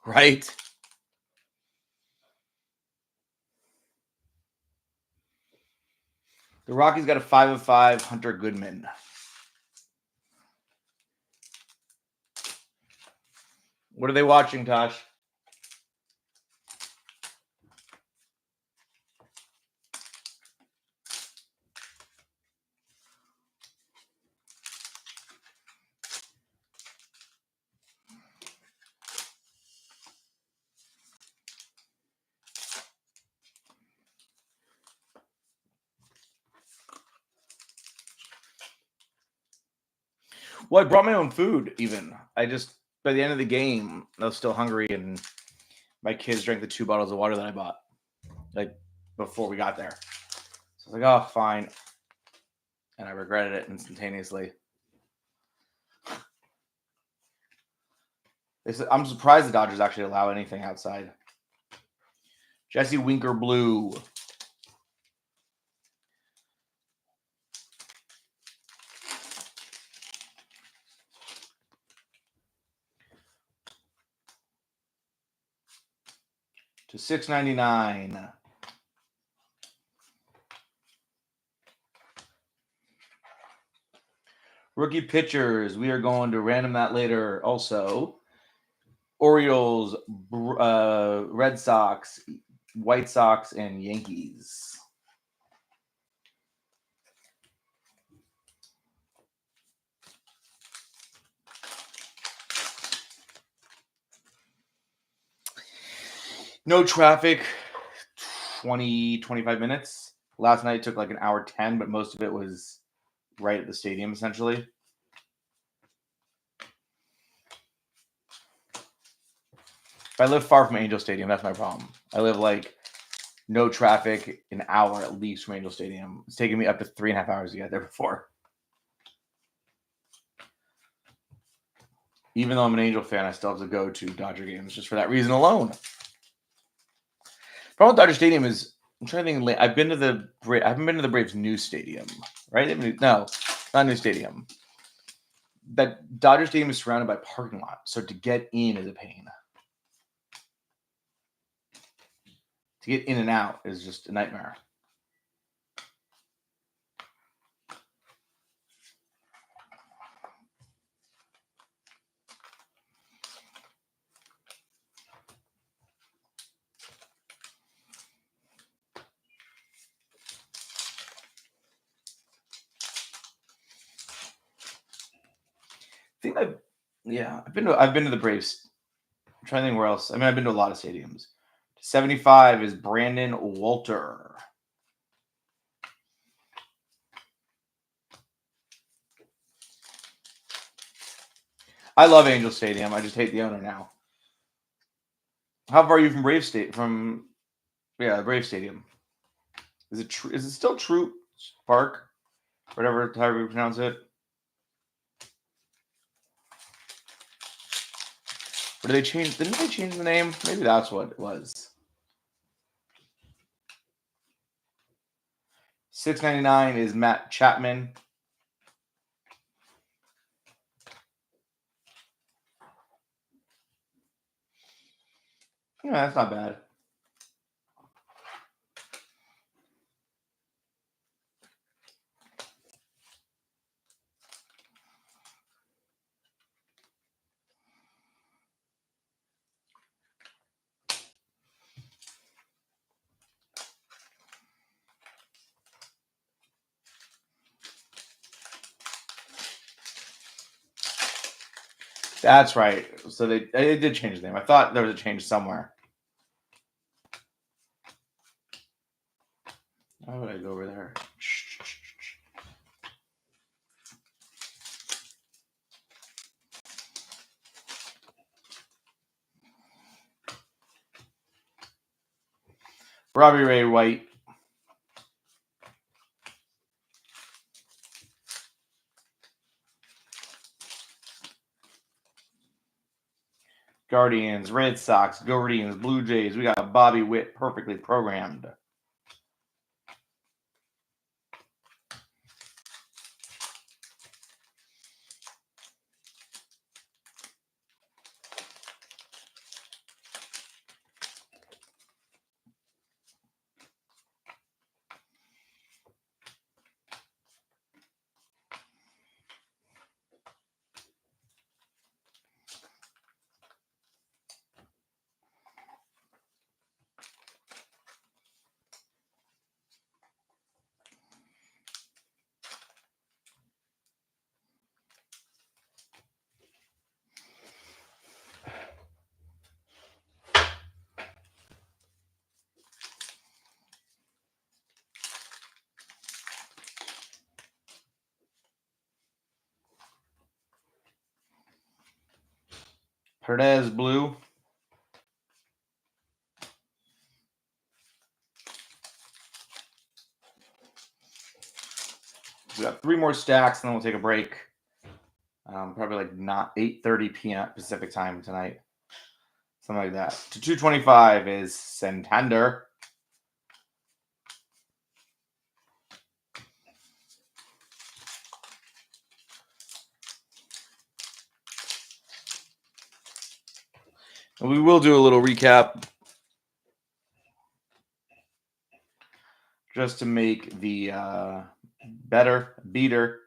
Right? The Rockies got a 5 of 5, Hunter Goodman. What are they watching, Tosh? Well, I brought my own food, even. By the end of the game, I was still hungry, and my kids drank the 2 bottles of water that I bought, like, before we got there. So I was like, oh, fine. And I regretted it instantaneously. I'm surprised the Dodgers actually allow anything outside. Jesse Winker Blue. To $6.99. Rookie pitchers. We are going to random that later also. Orioles, Red Sox, White Sox, and Yankees. No traffic, 20, 25 minutes. Last night it took like an hour 10, but most of it was right at the stadium, essentially. If I live far from Angel Stadium, that's my problem. I live like no traffic, an hour at least from Angel Stadium. It's taken me up to 3.5 hours to get there before. Even though I'm an Angel fan, I still have to go to Dodger games just for that reason alone. Problem with Dodger Stadium is, I'm trying to think. I haven't been to the Braves' new stadium, right? No, Not a new stadium. That Dodger Stadium is surrounded by parking lot, so to get in is a pain. To get in and out is just a nightmare. I think I've been to the Braves. I'm trying to think where else. I mean, I've been to a lot of stadiums. 75 is Brandon Walter. I love Angel Stadium. I just hate the owner now. How far are you from Brave State? The Brave Stadium. Is it still Troop Park? Whatever, however you pronounce it. Or did they change? Didn't they change the name? Maybe that's what it was. $6.99 is Matt Chapman. Yeah, that's not bad. That's right. So they did change the name. I thought there was a change somewhere. Why would I go over there? Robbie Ray White. Guardians, Red Sox, Guardians, Blue Jays. We got Bobby Witt perfectly programmed. Hernandez blue. We got 3 more stacks, and then we'll take a break. Probably like not 8:30 p.m. Pacific time tonight. Something like that. To 225 is Santander. And we will do a little recap just to make the beater.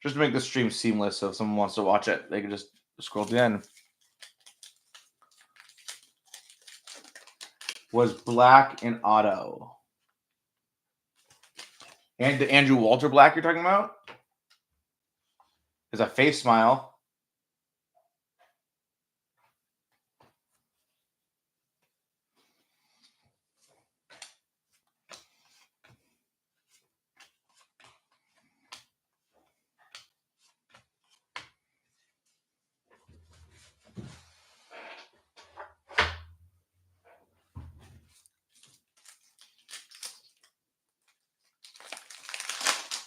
Just to make the stream seamless, so if someone wants to watch it, they can just scroll to the end. Was Black and Auto. And the Andrew Walter Black you're talking about? Is a face smile.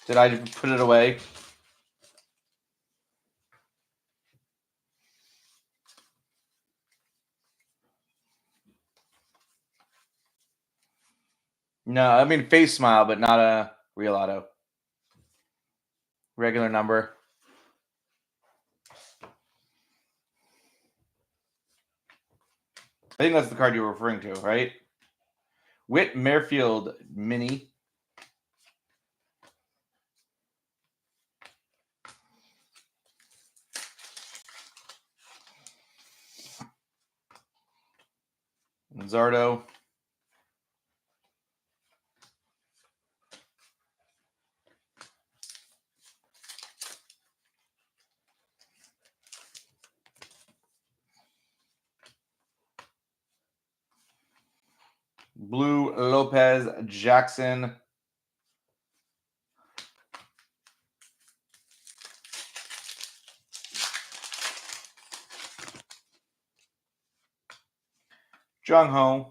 Did I put it away? No, I mean face smile, but not a real auto. Regular number. I think that's the card you were referring to, right? Whit Merrifield mini. Zardo. Blue Lopez Jackson. Jung Ho.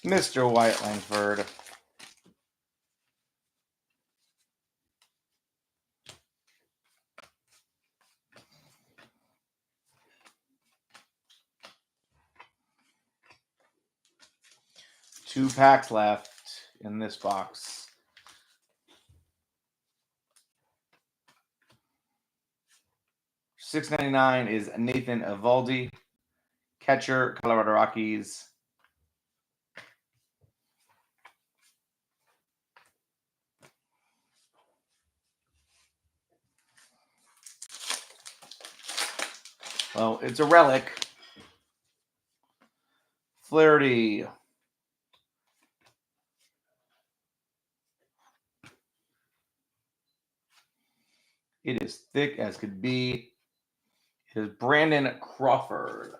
Mr. Wyatt Langford. Two packs left in this box. $6.99 is Nathan Eovaldi, catcher, Colorado Rockies. Well, it's a relic. Flaherty. It is thick as could be. It is Brandon Crawford.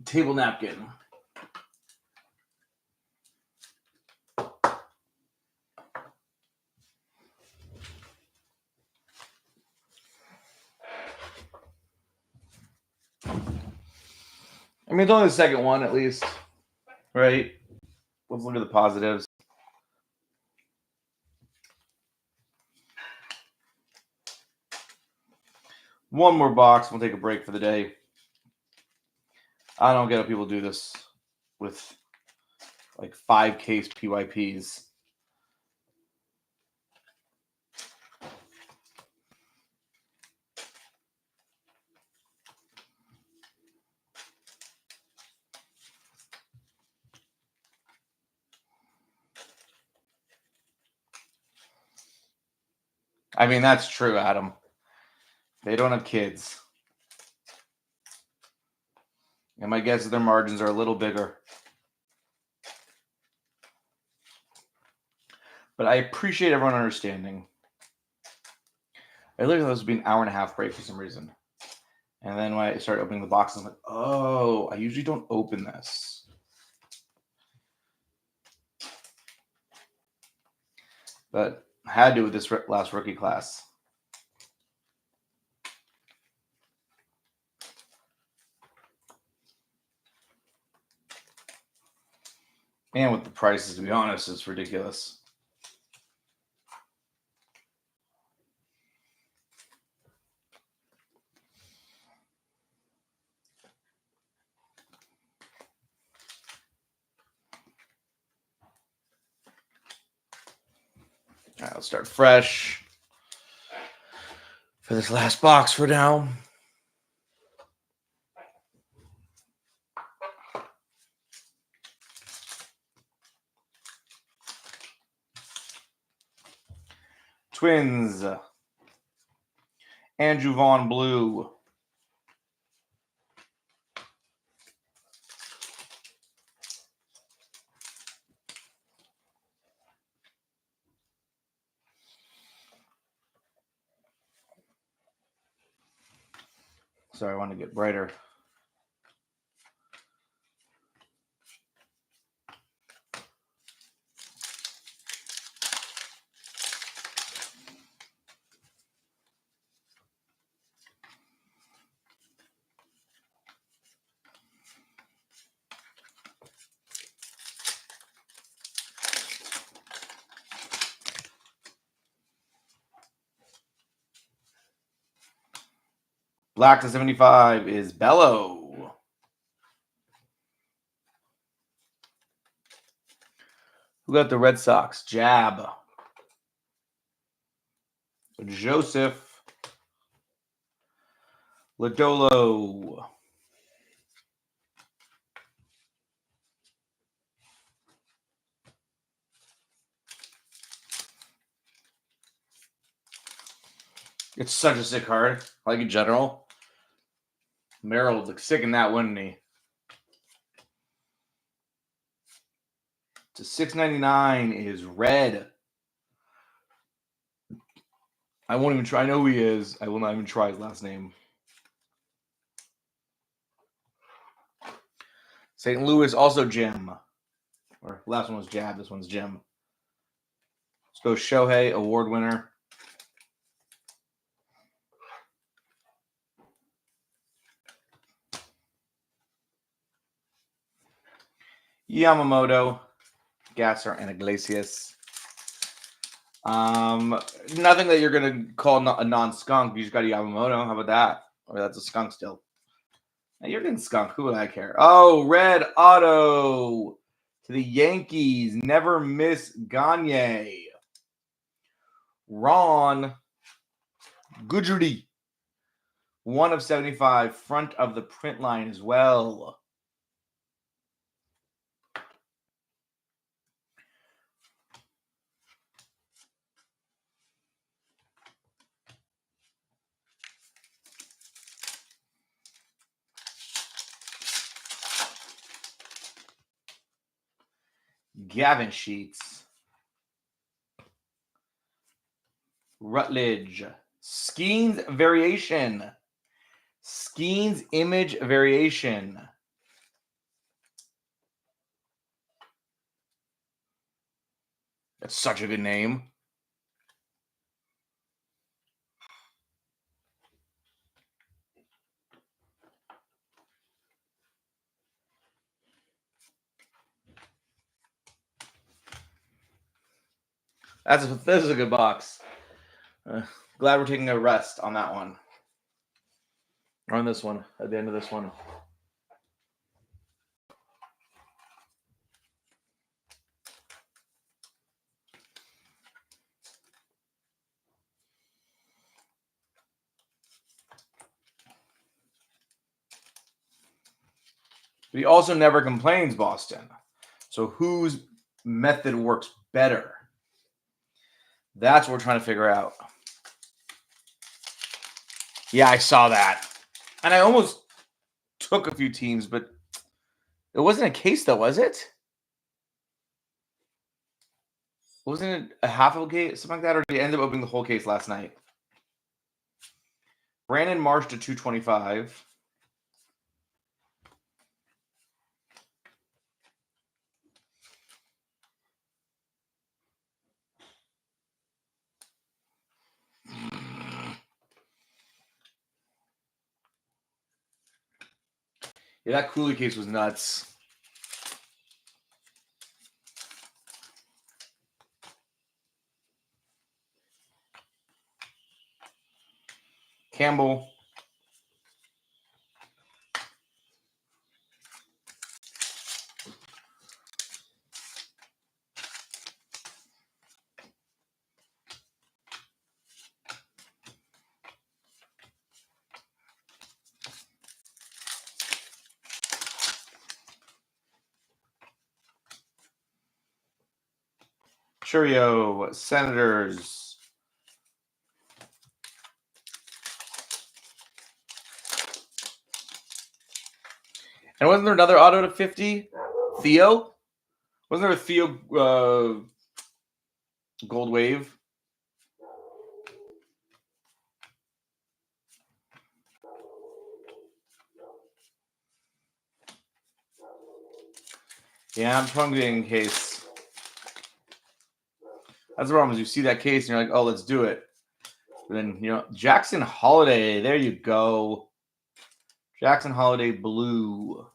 Table napkin. I mean, it's only the second one, at least, right? Let's look at the positives. One more box. We'll take a break for the day. I don't get how people do this with like 5 case PYPs. I mean, that's true, Adam. They don't have kids. And my guess is their margins are a little bigger. But I appreciate everyone understanding. I literally thought this would be an hour and a half break for some reason. And then when I started opening the box, I'm like, oh, I usually don't open this. But I had to with this last rookie class. And with the prices, to be honest, it's ridiculous. All right, let's start fresh for this last box for now. Twins. Andrew Vaughn Blue. Sorry, I want to get brighter. Black to 75 is Bello. Who got the Red Sox? Jab. Joseph. Lodolo. It's such a sick card. Like in general. Merrill would look sick in that, wouldn't he? To 699 is Red. I won't even try. I know who he is. I will not even try his last name. St. Louis, also Jim. Or last one was Jab. This one's Jim. Let's go Shohei, award winner. Yamamoto, Gasser, and Iglesias. Nothing that you're going to call a non-skunk. You just got a Yamamoto. How about that? Or that's a skunk still. Now you're getting skunk. Who would I care? Oh, red auto to the Yankees. Never miss Gagne. Ron Guidry. 1 of 75. Front of the print line as well. Gavin Sheets. Rutledge. Skeens variation. Skeens image variation. That's such a good name. This is a good box. Glad we're taking a rest on that one. Or on this one, at the end of this one. But he also never complains, Boston. So whose method works better? That's what we're trying to figure out. Yeah, I saw that. And I almost took a few teams, but it wasn't a case, though, was it? Wasn't it a half of a case, something like that? Or did he end up opening the whole case last night? Brandon Marsh to 225. Yeah, that Cooley case was nuts. Campbell. Churio, Senators. And wasn't there another auto to 50? Theo? Wasn't there a Theo Gold Wave? Yeah, I'm probably case. That's the problem is you see that case and you're like, oh, let's do it. But then, Jackson Holiday. There you go. Jackson Holiday blue.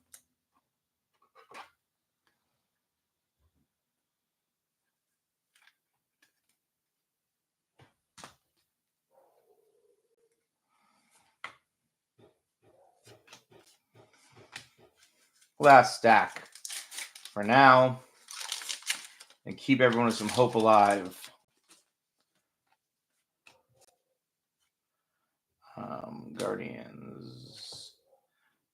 Last stack for now. And keep everyone with some hope alive. Guardians.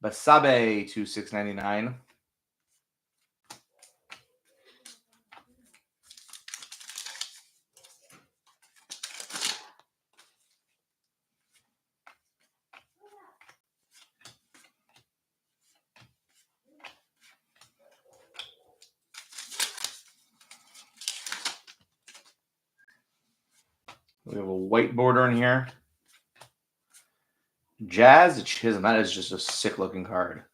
Basabe to 699. We have a white border in here. Jazz Chisholm. That is just a sick looking card.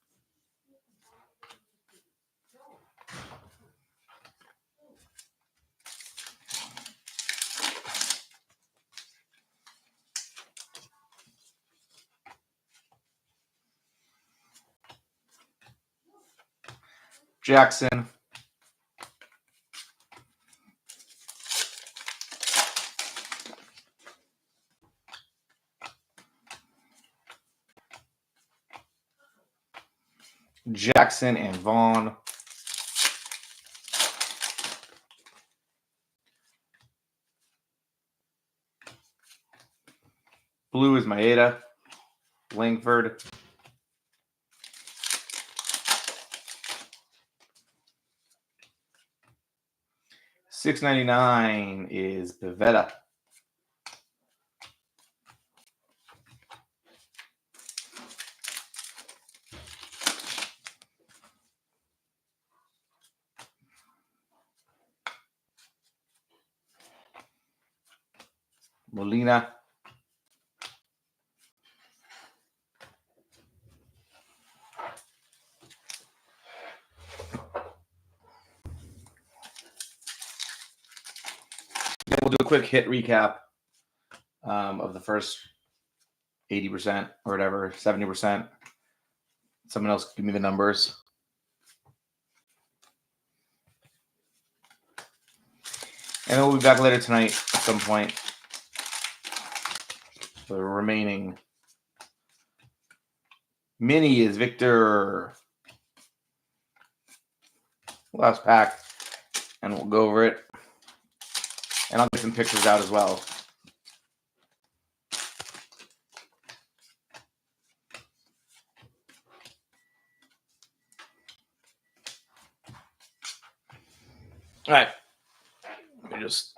Jackson. Jackson and Vaughn. Blue is Maeda. Langford. $6.99 is Pivetta. Molina. And we'll do a quick hit recap of the first 80% or whatever, 70%. Someone else give me the numbers. And then we'll be back later tonight at some point. The remaining mini is Victor. Last pack. And we'll go over it. And I'll get some pictures out as well. All right. Let me just...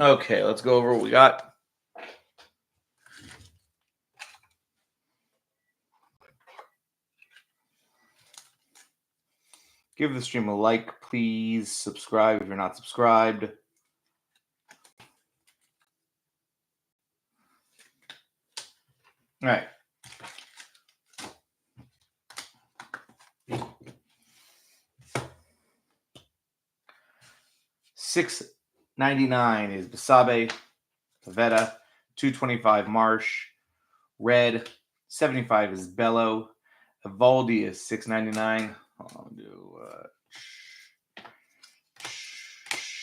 Okay, let's go over what we got. Give the stream a like, please. Subscribe if you're not subscribed. All right. $6.99 is Basabe, Pavetta, $2.25 Marsh, Red, $75 is Bello, Evaldi is $6.99. I'll do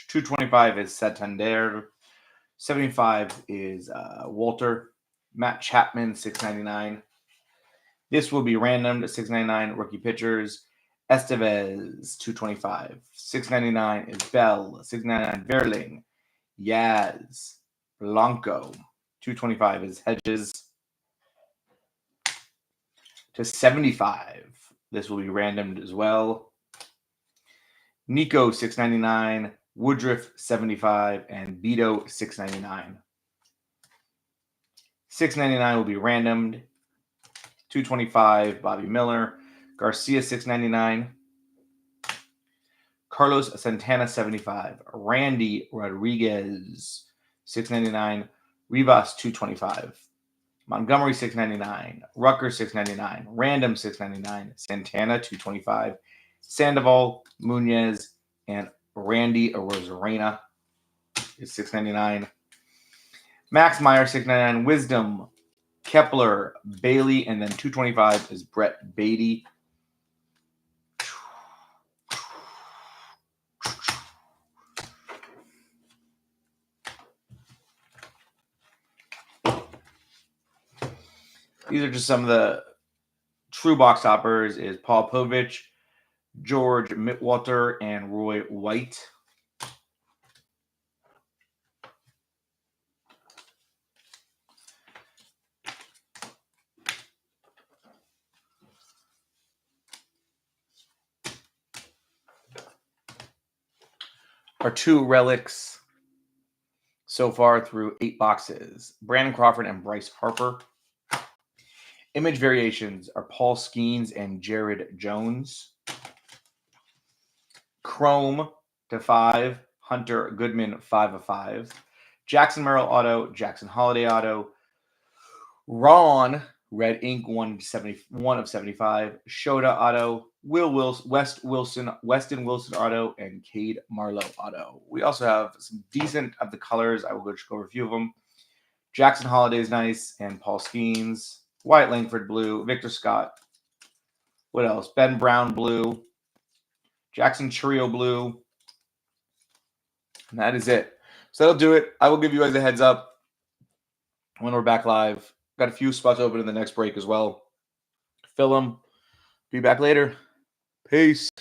$2.25 is Santander, $75 is Walter, Matt Chapman, $6.99. This will be random to $6.99 rookie pitchers. Estevez, $2.25. $6.99 is Bell. $6.99 Verling. Yaz. Blanco. $2.25 is Hedges. To $75. This will be randomed as well. Nico, $6.99. Woodruff, $75. And Beto, $6.99. $6.99 will be randomed. $2.25, Bobby Miller. Garcia, $6.99. Carlos Santana, $75. Randy Rodriguez, $6.99. Rivas, $2.25. Montgomery, $6.99. Rucker, $6.99. Random, $6.99. Santana, $2.25. Sandoval, Munoz, and Randy Rosarena is $6.99. Max Meyer, $6.99. Wisdom, Kepler, Bailey, and then $2.25 is Brett Beatty. These are just some of the true box toppers is Paul Povich, George Mittwalter, and Roy White. Our two relics so far through 8 boxes. Brandon Crawford and Bryce Harper. Image variations are Paul Skeens and Jared Jones. Chrome /5, Hunter Goodman 5/5. Jackson Merrill auto, Jackson Holiday auto. Ron Red Ink 1/75. Shota auto, Weston Wilson auto, and Cade Marlowe auto. We also have some decent of the colors. I will go over a few of them. Jackson Holiday is nice, and Paul Skeens. Wyatt Langford blue. Victor Scott. What else? Ben Brown blue. Jackson Churio blue. And that is it. So that'll do it. I will give you guys a heads up when we're back live. Got a few spots open in the next break as well. Fill them. Be back later. Peace.